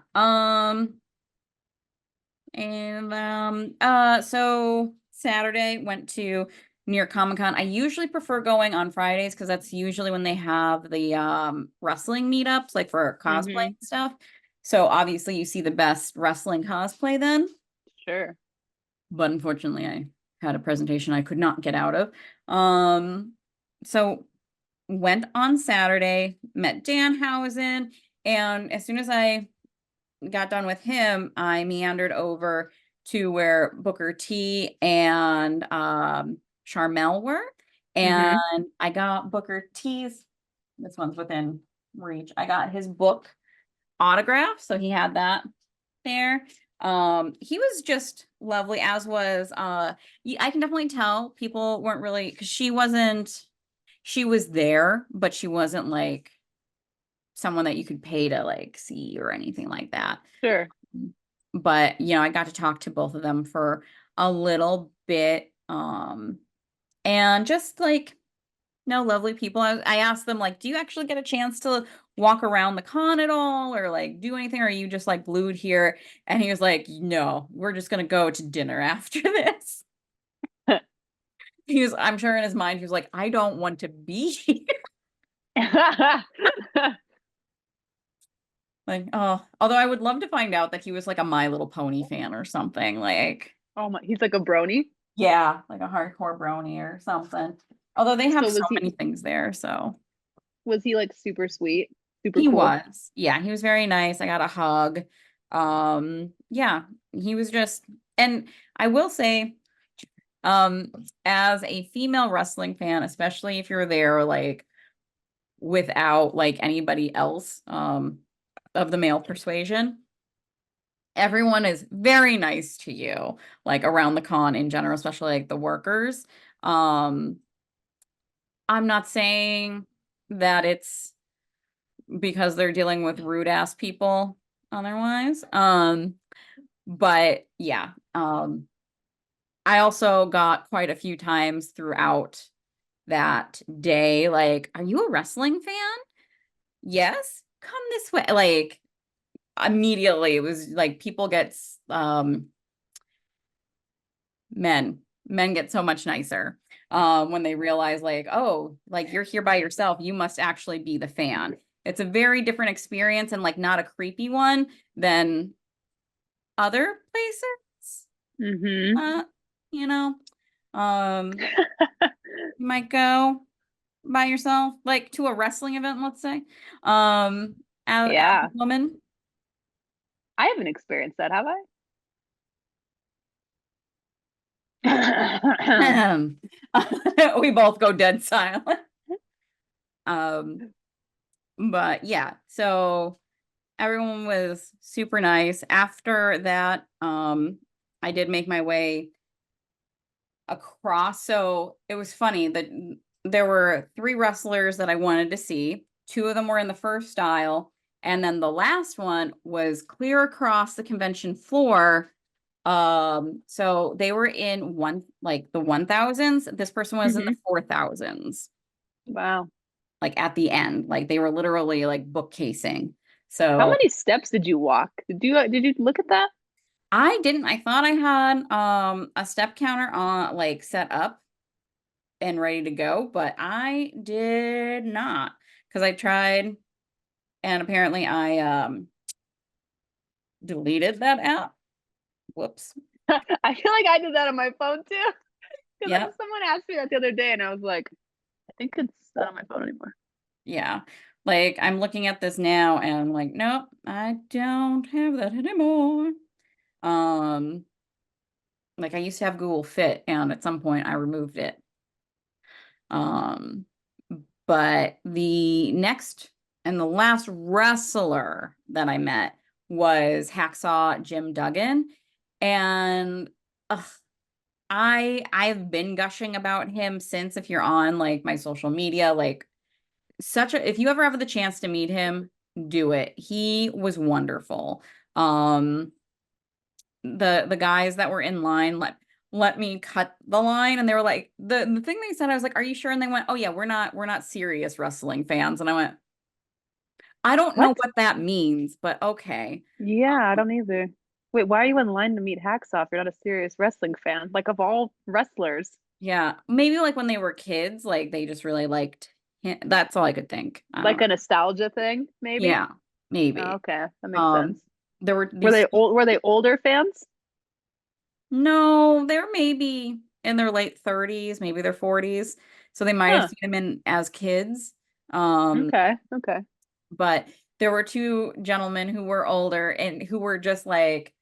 Speaker 1: So Saturday went to New York Comic Con. I usually prefer going on Fridays because that's usually when they have the wrestling meetups, like for cosplay
Speaker 2: Hmm.
Speaker 1: and stuff. So obviously you see the best wrestling cosplay then.
Speaker 2: Sure.
Speaker 1: But unfortunately I had a presentation I could not get out of. Um, so went on Saturday, met Danhausen, and as soon as I got done with him, I meandered over to where Booker T and Charmel were.
Speaker 2: Hmm.
Speaker 1: And I got Booker T's, this one's within reach. I got his book autograph. So he had that there. He was just lovely, as was I can definitely tell people weren't really because she was there, but she wasn't like someone that you could pay to like see or anything like that.
Speaker 2: Sure.
Speaker 1: But I got to talk to both of them for a little bit. And just like no lovely people. I asked them like, do you actually get a chance to walk around the con at all or like do anything? Or are you just like glued here? And he was like, no, we're just gonna go to dinner after this. I'm sure in his mind, he was like, I don't want to be here. Like, oh, although I would love to find out that he was like a My Little Pony fan or something. Like,
Speaker 2: Oh my, he's like a brony.
Speaker 1: yeah, like a hardcore brony or something. Although they have
Speaker 2: So
Speaker 1: so
Speaker 2: was he
Speaker 1: many things there, so
Speaker 2: was he like super sweet, super
Speaker 1: he
Speaker 2: cool?
Speaker 1: was. Yeah, he was very nice. I got a hug. Yeah, he was just and I will say, um, as a female wrestling fan, especially if you're there like without like anybody else, of the male persuasion, everyone is very nice to you, like around the con in general, especially like the workers. Um, I'm not saying that it's because they're dealing with rude ass people otherwise. But yeah. I also got quite a few times throughout that day, like, are you a wrestling fan? Yes, come this way. Like immediately it was like people get men get so much nicer when they realize like, oh, like you're here by yourself, you must actually be the fan. It's a very different experience and like not a creepy one than other places.
Speaker 2: Hmm.
Speaker 1: uh you know um you might go by yourself like to a wrestling event, let's say, as a
Speaker 2: Yeah.
Speaker 1: woman.
Speaker 2: I haven't experienced that, have I?
Speaker 1: We both go dead silent. um but yeah, so everyone was super nice. After that, I did make my way across. So it was funny that there were three wrestlers that I wanted to see. Two of them were in the first aisle, and then the last one was clear across the convention floor. So they were in like the 1000s. This person was in the
Speaker 2: Hmm.
Speaker 1: 4000s,
Speaker 2: Wow.
Speaker 1: like at the end. Like they were literally like bookcasing.
Speaker 2: How
Speaker 1: So
Speaker 2: many steps did you walk? Did you look at that?
Speaker 1: I didn't. I thought I had a step counter on like set up and ready to go, but I did not because I tried and apparently I deleted that app. Whoops.
Speaker 2: I feel like I did that on my phone too. Because
Speaker 1: Yep.
Speaker 2: someone asked me that the other day, and I was like, I think it's not on my phone anymore.
Speaker 1: Yeah. Like I'm looking at this now and I'm like, nope, I don't have that anymore. Um, like I used to have Google Fit and at some point I removed it. Um, but the next and the last wrestler that I met was Hacksaw Jim Duggan. And ugh, I've been gushing about him since if you're on like my social media, like such a if you ever have the chance to meet him, do it. He was wonderful. Um the guys that were in line let me cut the line and they were like the thing they said I was like, "Are you sure?" And they went, "Oh yeah, we're not serious wrestling fans." And I went, "I don't know
Speaker 2: What?
Speaker 1: what that means, but okay."
Speaker 2: Yeah, I don't either. Wait, why are you in line to meet Hacksaw if you're not a serious wrestling fan? Like of all wrestlers,
Speaker 1: Yeah, maybe like when they were kids, like they just really liked him. That's all I could think. I don't
Speaker 2: like
Speaker 1: know.
Speaker 2: a nostalgia thing, maybe?
Speaker 1: Yeah,
Speaker 2: Oh,
Speaker 1: maybe.
Speaker 2: okay, that makes
Speaker 1: Um,
Speaker 2: sense.
Speaker 1: there were
Speaker 2: Were
Speaker 1: these
Speaker 2: they old? Were they older fans?
Speaker 1: No, they're maybe in their late 30s, maybe their 40s. So they might have
Speaker 2: Huh.
Speaker 1: seen him in as kids. Um,
Speaker 2: Okay. Okay.
Speaker 1: but there were two gentlemen who were older and who were just like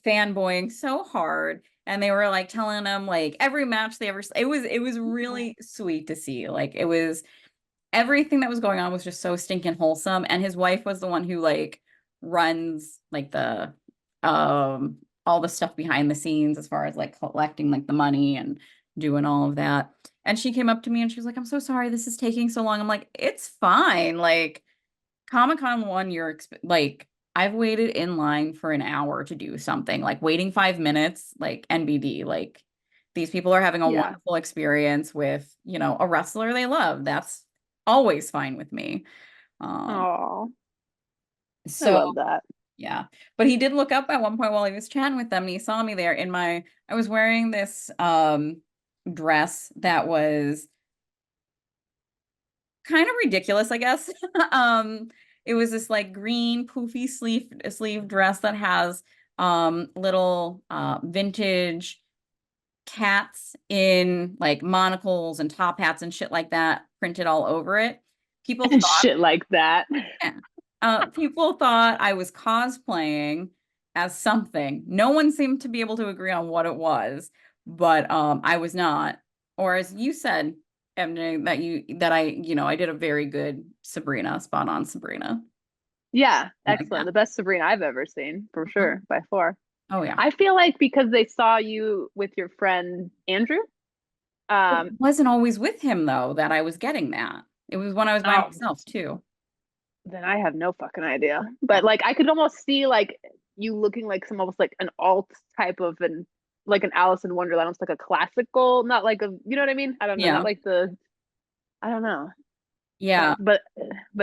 Speaker 1: fanboying so hard. And they were like telling them like every match they ever, it was really sweet to see. Like it was everything that was going on was just so stinking wholesome. And his wife was the one who like runs like the all the stuff behind the scenes as far as like collecting like the money and doing all of that. And she came up to me and she was like, "I'm so sorry this is taking so long." I'm like, "It's fine." Like Comic-Con one, like I've waited in line for an hour to do something, like waiting 5 minutes, like NBD, like these people are having a
Speaker 2: Yeah.
Speaker 1: wonderful experience with, a wrestler they love. That's always fine with me. Um,
Speaker 2: Oh, I
Speaker 1: so
Speaker 2: love that.
Speaker 1: yeah, but he did look up at one point while he was chatting with them and he saw me there I was wearing this dress that was kind of ridiculous, I guess. It was this like green poofy sleeve dress that has little vintage cats in like monocles and top hats and shit like that printed all over it. People
Speaker 2: And
Speaker 1: thought,
Speaker 2: shit like that.
Speaker 1: yeah, people thought I was cosplaying as something. No one seemed to be able to agree on what it was, but I was not. Or as you said, MJ, I did a very good Sabrina, spot on Sabrina.
Speaker 2: Yeah,
Speaker 1: Like
Speaker 2: excellent.
Speaker 1: that.
Speaker 2: The best Sabrina I've ever seen, for
Speaker 1: Mhm.
Speaker 2: sure, by far.
Speaker 1: Oh yeah.
Speaker 2: I feel like because they saw you with your friend Andrew.
Speaker 1: It
Speaker 2: Um,
Speaker 1: wasn't always with him though that I was getting that. It was when I was by
Speaker 2: oh,
Speaker 1: myself too.
Speaker 2: then I have no fucking idea. But like I could almost see like you looking like some almost like an alt type of an like an Alice in Wonderland, almost like a classical, not like a you know what I mean? I don't know, not
Speaker 1: Yeah.
Speaker 2: like the I don't know.
Speaker 1: Yeah.
Speaker 2: But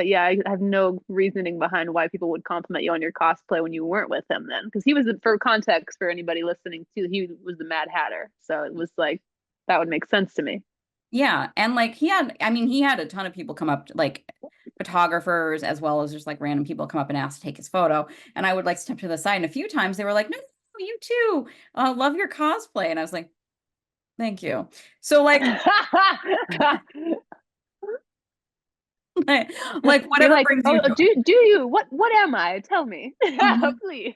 Speaker 2: yeah, I have no reasoning behind why people would compliment you on your cosplay when you weren't with him then. Because he was for context for anybody listening too, he was the Mad Hatter. So it was like that would make sense to me.
Speaker 1: Yeah. And like he had a ton of people come up, like photographers as well as just like random people come up and ask to take his photo. And I would like step to the side. And a few times they were like, "No, no, no, you too. Love your cosplay." And I was like, "Thank you." So like like
Speaker 2: You're
Speaker 1: whatever
Speaker 2: like,
Speaker 1: brings you
Speaker 2: oh,
Speaker 1: joy.
Speaker 2: do you? What am I? Tell me,
Speaker 1: Mhm.
Speaker 2: please.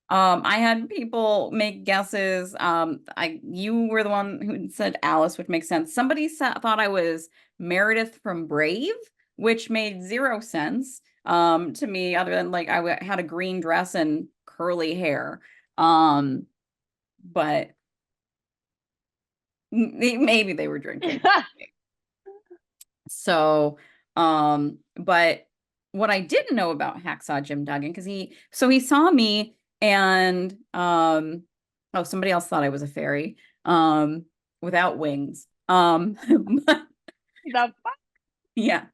Speaker 1: I had people make guesses. You were the one who said Alice, which makes sense. Somebody thought I was Meredith from Brave, which made zero sense to me, other than like had a green dress and curly hair. Um, but maybe they were drinking. So, but what I didn't know about Hacksaw Jim Duggan, because he saw me and oh, somebody else thought I was a fairy, without wings. But
Speaker 2: The
Speaker 1: yeah.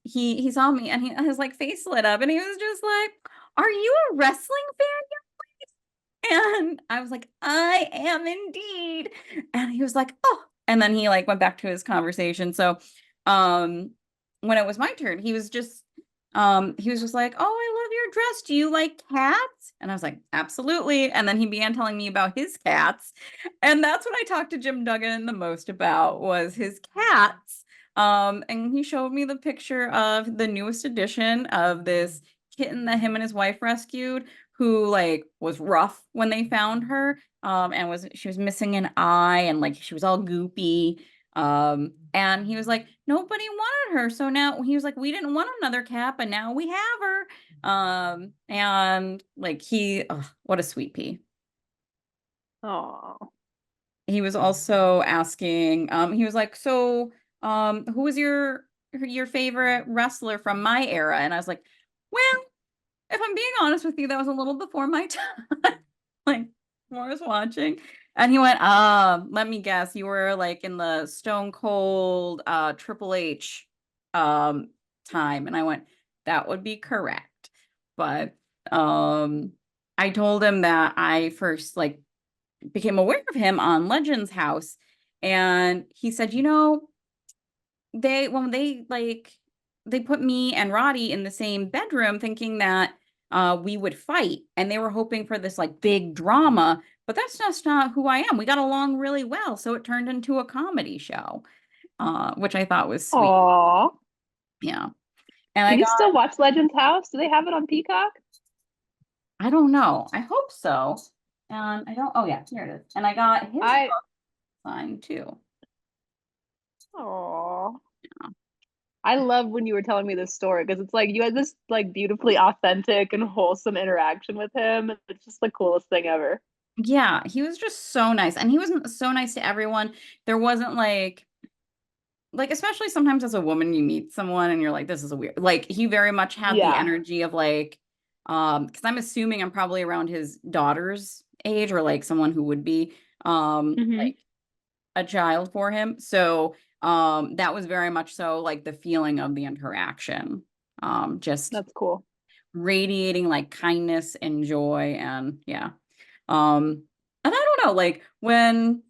Speaker 1: He saw me and his like face lit up and he was just like, "Are you a wrestling fan?" And I was like, I am indeed. And he was like, oh. And then he like went back to his conversation. So when it was my turn, he was just like, oh, I love your dress. Do you like cats? And I was like, absolutely. And then he began telling me about his cats. And that's what I talked to Jim Duggan the most about was his cats. And he showed me the picture of the newest edition of this kitten that him and his wife rescued who like was rough when they found her and she was missing an eye and like she was all goopy and he was like nobody wanted her so now he was like we didn't want another cat but now we have her and like what a sweet pea.
Speaker 2: oh,
Speaker 1: He was also asking he was like so who was your favorite wrestler from my era and I was like well if I'm being honest with you, that was a little before my time. Like, when I was watching. And he went, let me guess, you were like in the Stone Cold Triple H um time. And I went, that would be correct. But I told him that I first like became aware of him on Legends House. And he said, you know, when they put me and Roddy in the same bedroom thinking that we would fight and they were hoping for this like big drama, but that's just not who I am. We got along really well, so it turned into a comedy show, which I thought was sweet.
Speaker 2: oh.
Speaker 1: Yeah. And I
Speaker 2: Can you
Speaker 1: got
Speaker 2: still watch Legends House? Do they have it on Peacock?
Speaker 1: I don't know. I hope so. And I don't oh yeah, here it is. And I got his
Speaker 2: I
Speaker 1: book signed too.
Speaker 2: oh. I love when you were telling me this story because it's like you had this like beautifully authentic and wholesome interaction with him. It's just the coolest thing ever.
Speaker 1: Yeah, he was just so nice. And he wasn't so nice to everyone. There wasn't like especially sometimes as a woman you meet someone and you're like this is a weird like he very much had the
Speaker 2: Yeah.
Speaker 1: energy of like because I'm assuming I'm probably around his daughter's age or like someone who would be
Speaker 2: Hmm.
Speaker 1: like a child for him so that was very much so like the feeling of the interaction just
Speaker 2: That's cool.
Speaker 1: radiating like kindness and joy and yeah and I don't know like when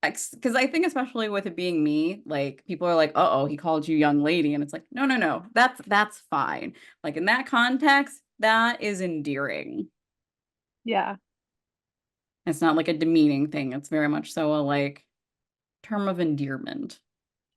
Speaker 1: because I think especially with it being me, like people are like, "Uh-oh, he called you young lady," and it's like, no, no, no, that's fine. Like in that context, that is endearing.
Speaker 2: Yeah.
Speaker 1: It's not like a demeaning thing. It's very much so a like term of endearment.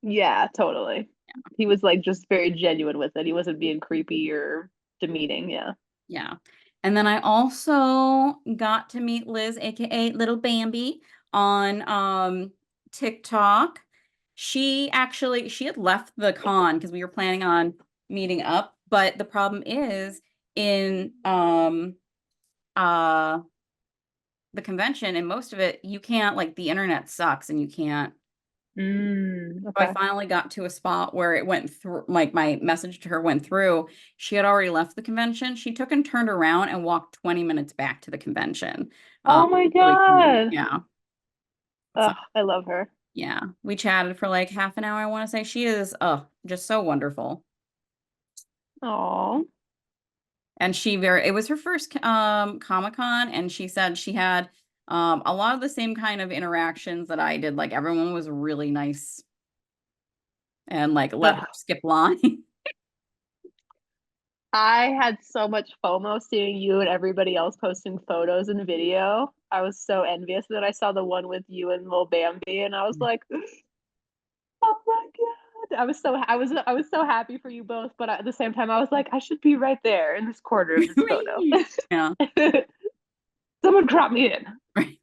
Speaker 2: Yeah, totally. He was like just very genuine with it. He wasn't being creepy or demeaning. Yeah.
Speaker 1: Yeah. And then I also got to meet Liz, aka Little Bambi, on TikTok. She had left the con because we were planning on meeting up, but the problem is in uh the convention and most of it you can't like the internet sucks and you can't so I
Speaker 2: Okay.
Speaker 1: finally got to a spot where it went through, like my message to her went through. She had already left the convention. She took and turned around and walked 20 minutes back to the convention.
Speaker 2: Oh my
Speaker 1: Really cool.
Speaker 2: God.
Speaker 1: Yeah. So
Speaker 2: Ugh, I love her.
Speaker 1: yeah, we chatted for like half an hour. I want to say she is, just so wonderful.
Speaker 2: Oh.
Speaker 1: And it was her first Comic-Con, and she said she had a lot of the same kind of interactions that I did. Like everyone was really nice and like let her
Speaker 2: Ugh.
Speaker 1: skip line.
Speaker 2: I had so much FOMO seeing you and everybody else posting photos and video. I was so envious that I saw the one with you and Lil Bambi, and I was like, "Oh my God!" I was so happy for you both, but at the same time, I was like, "I should be right there in this corner of this photo."
Speaker 1: Yeah.
Speaker 2: Someone crop me in.
Speaker 1: Right.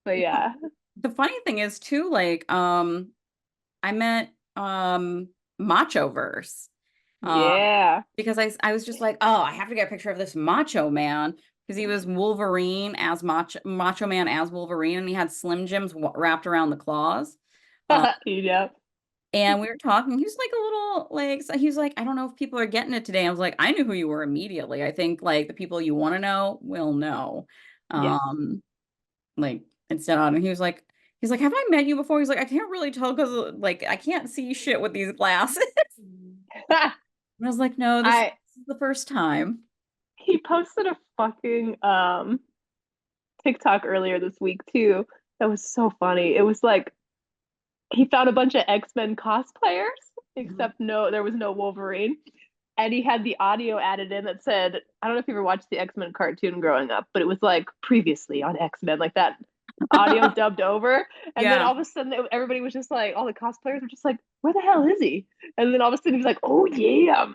Speaker 2: But yeah,
Speaker 1: The funny thing is too, like, I met Machoverse. Um,
Speaker 2: yeah.
Speaker 1: because I was just like, oh, I have to get a picture of this Macho Man because he was Wolverine as Macho Man as Wolverine, and he had Slim Jims wrapped around the claws.
Speaker 2: Yep.
Speaker 1: And we were talking. He was like a little like so he was like, I don't know if people are getting it today. I was like, I knew who you were immediately. I think like the people you want to know will know.
Speaker 2: Yes.
Speaker 1: Um, like instead on and he's like, have I met you before? He's like, I can't really tell because like I can't see shit with these glasses. And I was like, no, this
Speaker 2: I
Speaker 1: is the first time.
Speaker 2: he posted a fucking TikTok earlier this week too. That was so funny. It was like he found a bunch of X-Men cosplayers, except no, there was no Wolverine. And he had the audio added in that said, I don't know if you ever watched the X-Men cartoon growing up, but it was like previously on X-Men, like that audio dubbed over. And then
Speaker 1: Yeah.
Speaker 2: all of a sudden, everybody was just like, all the cosplayers were just like, where the hell is he? And then all of a sudden, he was like, oh yeah,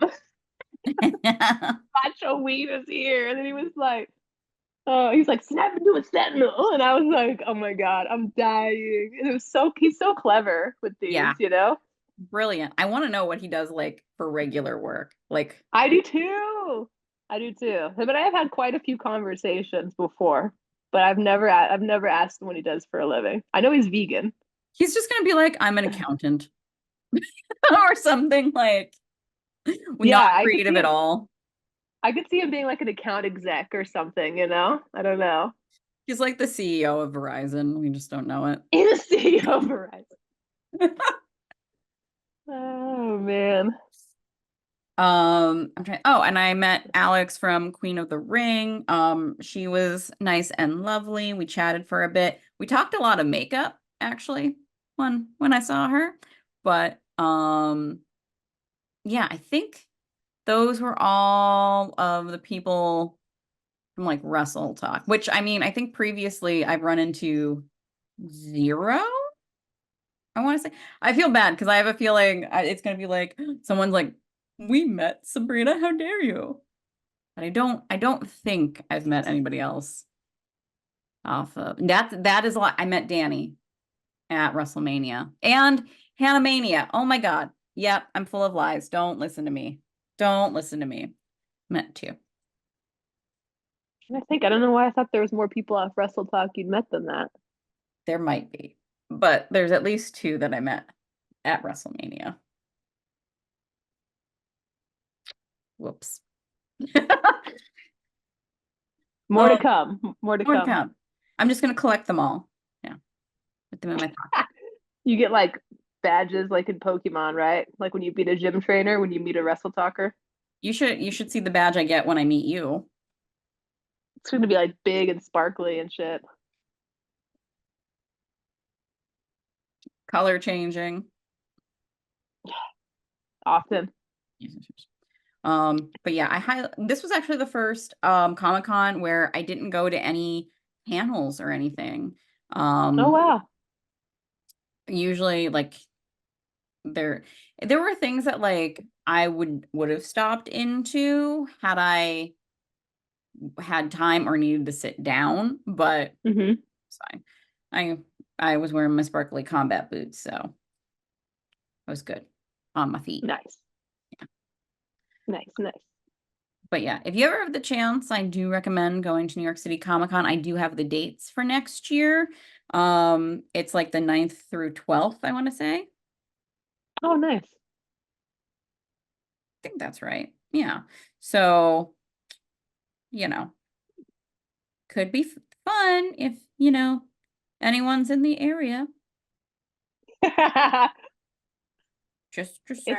Speaker 2: Macho Weed is here. And then he was like, oh, he's like, snap into a sentinel. And I was like, oh my God, I'm dying. And it was so, he's so clever with these,
Speaker 1: Yeah.
Speaker 2: you know?
Speaker 1: Brilliant. I want to know what he does like for regular work. Like
Speaker 2: I do too. I do too. But I have had quite a few conversations before, but I've never asked him what he does for a living. I know he's vegan.
Speaker 1: he's just gonna be like, I'm an accountant or something like not
Speaker 2: Yeah, I could
Speaker 1: creative
Speaker 2: see
Speaker 1: at
Speaker 2: him.
Speaker 1: all.
Speaker 2: I could see him being like an account exec or something, you know? I don't know.
Speaker 1: He's like the CEO of Verizon. We just don't know it.
Speaker 2: In a CEO of Verizon. Oh man.
Speaker 1: I'm trying. Oh, and I met Alex from Queen of the Ring. She was nice and lovely. We chatted for a bit. We talked a lot of makeup actually when I saw her. But yeah, I think those were all of the people from like Russell Talk, which I mean, I think previously I've run into zero. I want to say I feel bad because I have a feeling it's gonna be like someone's like, "We met Sabrina. How dare you?" But I don't think I've met anybody else off of that is a lot. I met Danny at WrestleMania and Hannah Mania. Oh my God. Yep, I'm full of lies. Don't listen to me. Don't listen to me. Met two.
Speaker 2: I don't know why I thought there was more people off Wrestle Talk you'd met than that.
Speaker 1: There might be, but there's at least two that I met at WrestleMania. Whoops.
Speaker 2: More to
Speaker 1: Oh,
Speaker 2: come. More to
Speaker 1: more to
Speaker 2: come.
Speaker 1: come. I'm just gonna collect them all. Yeah, put them in my pocket.
Speaker 2: You get like badges like in Pokemon, right? Like when you beat a gym trainer, when you meet a Wrestle Talker.
Speaker 1: You should see the badge I get when I meet you.
Speaker 2: It's gonna be like big and sparkly and shit.
Speaker 1: Color changing.
Speaker 2: Often.
Speaker 1: But yeah, this was actually the first Comic-Con where I didn't go to any panels or anything.
Speaker 2: Oh
Speaker 1: Um,
Speaker 2: wow.
Speaker 1: usually like there there were things that like I would have stopped into had I had time or needed to sit down, but
Speaker 2: Mm-hmm.
Speaker 1: it's fine. I I was wearing my sparkly combat boots, so I was good on my feet.
Speaker 2: Nice. Nice, nice.
Speaker 1: But yeah, if you ever have the chance, I do recommend going to New York City Comic Con. I do have the dates for next year. It's like the 9th through 12th, I want to say. I
Speaker 2: Oh nice.
Speaker 1: think that's right. Yeah. So, you know, could be fun if, anyone's in the area. Just
Speaker 2: It's
Speaker 1: saying.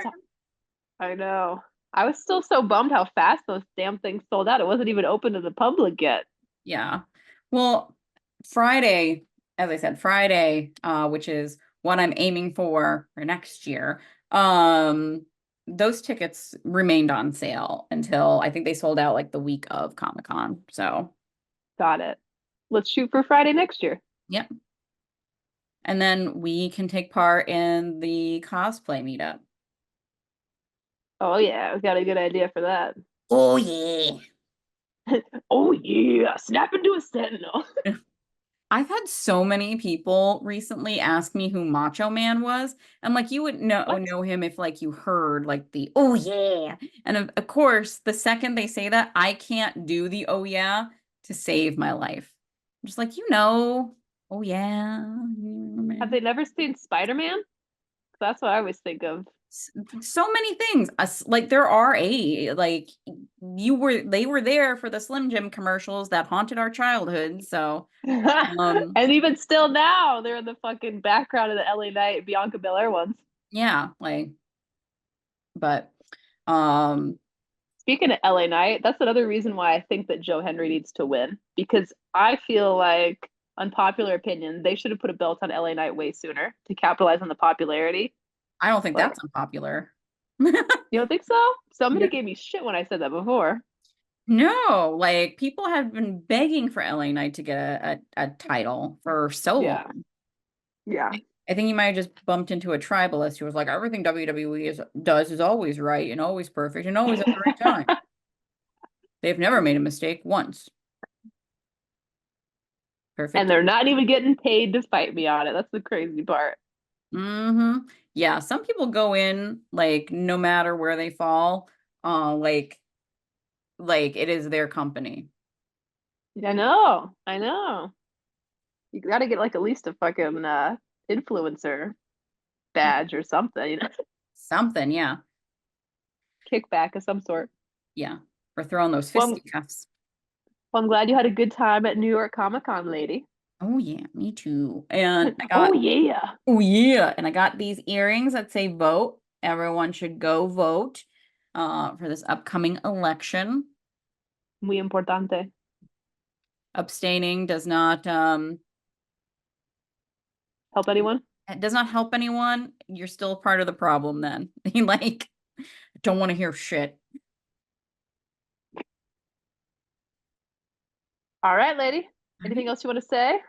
Speaker 2: I know. I was still so bummed how fast those damn things sold out. It wasn't even open to the public yet.
Speaker 1: Yeah. Well, Friday, as I said, Friday, which is what I'm aiming for next year. Those tickets remained on sale until I think they sold out like the week of Comic-Con. So,
Speaker 2: Got it. Let's shoot for Friday next year.
Speaker 1: yep. And then we can take part in the cosplay meetup.
Speaker 2: Oh yeah, we got a good idea for that.
Speaker 1: Oh yeah.
Speaker 2: Oh yeah, snap into a sentinel.
Speaker 1: I've had so many people recently ask me who Macho Man was. And like you would
Speaker 2: What?
Speaker 1: know him if like you heard like the oh yeah. And of course, the second they say that, I can't do the oh yeah to save my life. I'm just like, Oh yeah.
Speaker 2: Have they never seen Spider-Man? That's what I always think of.
Speaker 1: So many things. Like there are like they were there for the Slim Jim commercials that haunted our childhood. So um
Speaker 2: And even still now, they're in the fucking background of the LA Knight Bianca Belair ones.
Speaker 1: yeah, but um
Speaker 2: Speaking of LA Knight, that's another reason why I think that Joe Henry needs to win because I feel like, unpopular opinion, they should have put a belt on LA Knight way sooner to capitalize on the popularity.
Speaker 1: I don't think
Speaker 2: Like,
Speaker 1: that's unpopular.
Speaker 2: you don't think so? Somebody
Speaker 1: No.
Speaker 2: gave me shit when I said that before.
Speaker 1: No, like people have been begging for LA Knight to get a title for so
Speaker 2: Yeah,
Speaker 1: long.
Speaker 2: yeah.
Speaker 1: I think you might have just bumped into a tribalist who was like, everything WWE does is always right and always perfect and always at the right time. They've never made a mistake once.
Speaker 2: And
Speaker 1: Perfect.
Speaker 2: they're not even getting paid to fight me on it. That's the crazy part.
Speaker 1: Mm-hmm. Yeah, some people go in like no matter where they fall, like it is their company.
Speaker 2: I know. I know. You got to get like at least a fucking influencer badge or something,
Speaker 1: Something, yeah.
Speaker 2: kickback of some sort.
Speaker 1: Yeah. For throwing those
Speaker 2: Well,
Speaker 1: fisticuffs.
Speaker 2: I'm glad you had a good time at New York Comic Con, lady.
Speaker 1: Oh yeah, me too. And I
Speaker 2: Oh
Speaker 1: got
Speaker 2: yeah.
Speaker 1: oh yeah, and I got these earrings that say vote. Everyone should go vote for this upcoming election.
Speaker 2: Muy importante.
Speaker 1: Abstaining does not
Speaker 2: Help anyone?
Speaker 1: it does not help anyone. You're still part of the problem then. Like don't want to hear shit.
Speaker 2: All right, lady. Anything else you want to say?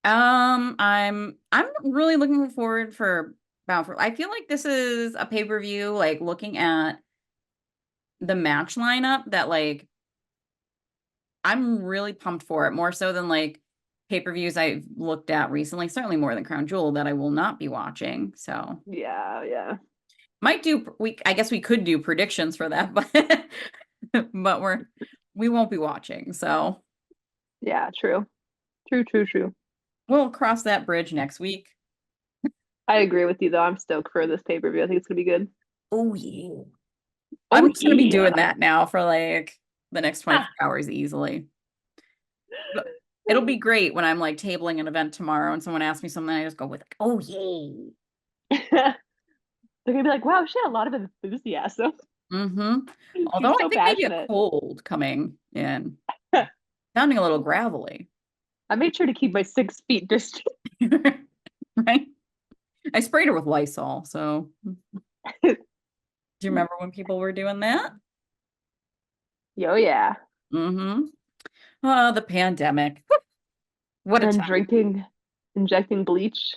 Speaker 1: I'm really looking forward for Bound for I feel like this is a pay-per-view, like looking at the match lineup that like I'm really pumped for it, more so than like pay-per-views I've looked at recently, certainly more than Crown Jewel that I will not be watching. So
Speaker 2: Yeah, yeah.
Speaker 1: might do we I guess we could do predictions for that, but but we won't be watching. So
Speaker 2: Yeah, true. True, true, true.
Speaker 1: we'll cross that bridge next week.
Speaker 2: I agree with you though. I'm stoked for this pay-per-view. I think it's gonna be good.
Speaker 1: Oh yeah.
Speaker 2: Oh
Speaker 1: I'm just gonna be doing
Speaker 2: yeah.
Speaker 1: that now for like the next 24 hours easily. But it'll be great when I'm like tabling an event tomorrow and someone asks me something, I just go with like, oh yay.
Speaker 2: They're gonna be like, wow, she had a lot of enthusiasm.
Speaker 1: Mm-hmm. Although
Speaker 2: She's
Speaker 1: I
Speaker 2: so
Speaker 1: think maybe a
Speaker 2: passionate.
Speaker 1: cold coming in, sounding a little gravelly.
Speaker 2: I made sure to keep my 6 feet distance.
Speaker 1: Right? I sprayed her with Lysol, so do you remember when people were doing that?
Speaker 2: Yo, yeah.
Speaker 1: Mm-hmm. Oh, the pandemic. What a
Speaker 2: And
Speaker 1: time.
Speaker 2: drinking, injecting bleach.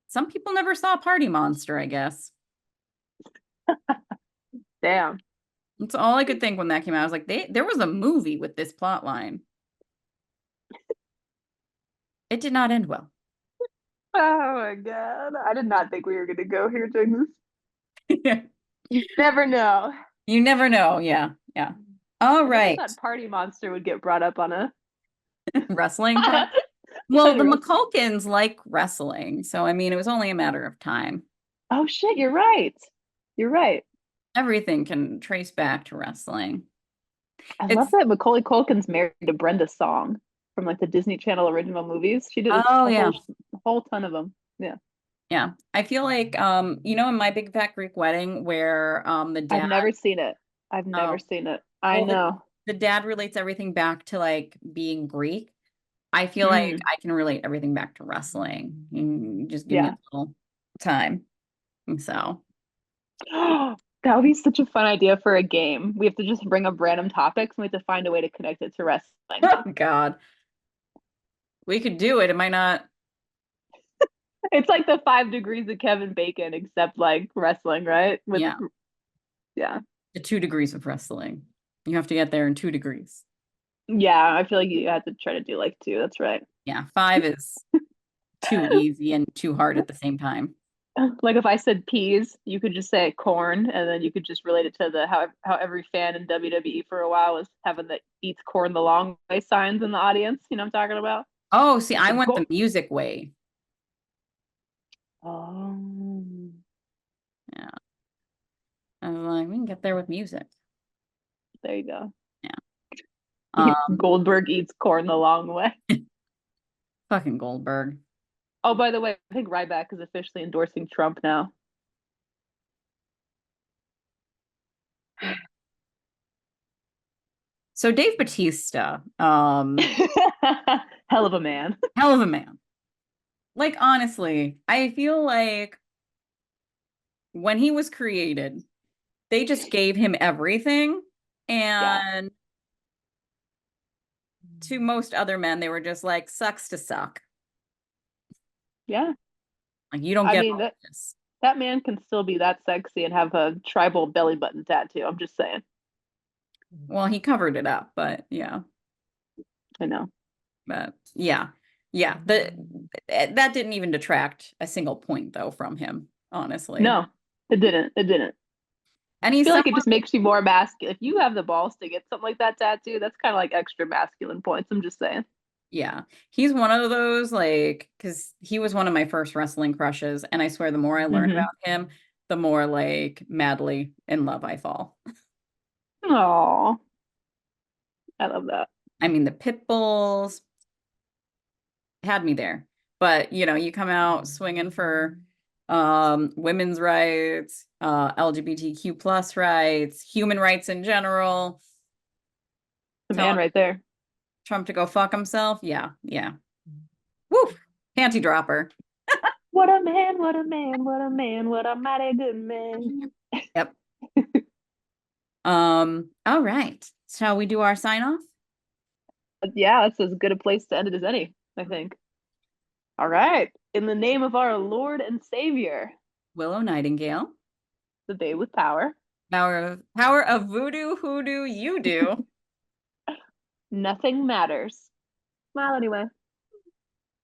Speaker 1: Some people never saw Party Monster, I guess.
Speaker 2: Damn.
Speaker 1: That's all I could think when that came out. I was like, there was a movie with this plot line. It did not end well.
Speaker 2: Oh my God. I did not think we were gonna go here doing this. You never know.
Speaker 1: You never know. Yeah. Yeah. All
Speaker 2: I never
Speaker 1: right.
Speaker 2: thought Party Monster would get brought up on a
Speaker 1: Wrestling pod. Well, the
Speaker 2: Wrestling.
Speaker 1: McCulkins like wrestling. So, I mean, it was only a matter of time.
Speaker 2: Oh shit, you're right. You're right.
Speaker 1: Everything can trace back to wrestling.
Speaker 2: I love
Speaker 1: It's,
Speaker 2: that Macaulay Culkin's married to Brenda Song from like the Disney Channel original movies. She did
Speaker 1: oh,
Speaker 2: a
Speaker 1: yeah.
Speaker 2: whole ton of them. Yeah.
Speaker 1: Yeah. I feel like, in My Big Fat Greek Wedding, where the
Speaker 2: I've
Speaker 1: dad,
Speaker 2: never seen it. I've never
Speaker 1: oh,
Speaker 2: seen it. I
Speaker 1: well,
Speaker 2: know.
Speaker 1: the dad relates everything back to like being Greek. I feel like
Speaker 2: Mm,
Speaker 1: I can relate everything back to wrestling. Just give me a
Speaker 2: yeah.
Speaker 1: little time. So,
Speaker 2: That would be such a fun idea for a game. We have to just bring up random topics and we have to find a way to connect it to wrestling.
Speaker 1: oh God, we could do it. It might not.
Speaker 2: It's like the 5 degrees of Kevin Bacon, except like wrestling, right? With
Speaker 1: Yeah,
Speaker 2: yeah.
Speaker 1: the 2 degrees of wrestling. You have to get there in 2 degrees.
Speaker 2: Yeah, I feel like you have to try to do like two. That's right.
Speaker 1: Yeah, five is too easy and too hard at the same time.
Speaker 2: Like if I said peas, you could just say corn, and then you could just relate it to the how every fan in WWE for a while was having the eats corn the long way signs in the audience. You know what I'm talking about?
Speaker 1: Oh, see, I
Speaker 2: The
Speaker 1: went the
Speaker 2: gold.
Speaker 1: music way.
Speaker 2: Oh,
Speaker 1: Yeah. I was like, we can get there with music.
Speaker 2: there you go.
Speaker 1: Yeah. Um,
Speaker 2: Goldberg eats corn the long way.
Speaker 1: fucking Goldberg.
Speaker 2: Oh, by the way, I think Ryback is officially endorsing Trump now.
Speaker 1: So Dave Bautista,
Speaker 2: Hell of a man.
Speaker 1: hell of a man. Like honestly, I feel like when he was created, they just gave him everything.
Speaker 2: Yeah.
Speaker 1: And to most other men, they were just like, sucks to suck.
Speaker 2: Yeah.
Speaker 1: Like, you don't
Speaker 2: I
Speaker 1: get
Speaker 2: mean
Speaker 1: all
Speaker 2: that
Speaker 1: this.
Speaker 2: that man can still be that sexy and have a tribal belly button tattoo. I'm just saying.
Speaker 1: Well, he covered it up, but yeah.
Speaker 2: I know.
Speaker 1: But yeah. Yeah. That didn't even detract a single point though from him, honestly.
Speaker 2: No, it didn't. It didn't.
Speaker 1: And
Speaker 2: I
Speaker 1: he's
Speaker 2: feel like
Speaker 1: someone,
Speaker 2: it just makes you more masculine. If you have the balls to get something like that tattoo, that's kind of like extra masculine points. I'm just saying.
Speaker 1: yeah. He's one of those like because he was one of my first wrestling crushes, and I swear the more I learn
Speaker 2: Mm-hmm.
Speaker 1: about him, the more like madly in love I fall.
Speaker 2: Oh, I love that.
Speaker 1: I mean, the pit bulls had me there. But, you come out swinging for women's rights, LGBTQ plus rights, human rights in general,
Speaker 2: The man
Speaker 1: telling
Speaker 2: right there.
Speaker 1: Trump to go fuck himself. Yeah, yeah. Woof. Panty dropper.
Speaker 2: What a man, what a man, what a man, what a mighty good man.
Speaker 1: Yep. All right. Shall we do our sign off?
Speaker 2: But yeah, that's as good a place to end it as any, I think. All right. In the name of our Lord and Savior,
Speaker 1: Willow Nightingale.
Speaker 2: the Babe with Power,
Speaker 1: Power of voodoo, hoodoo, you do.
Speaker 2: nothing matters. Smile anyway.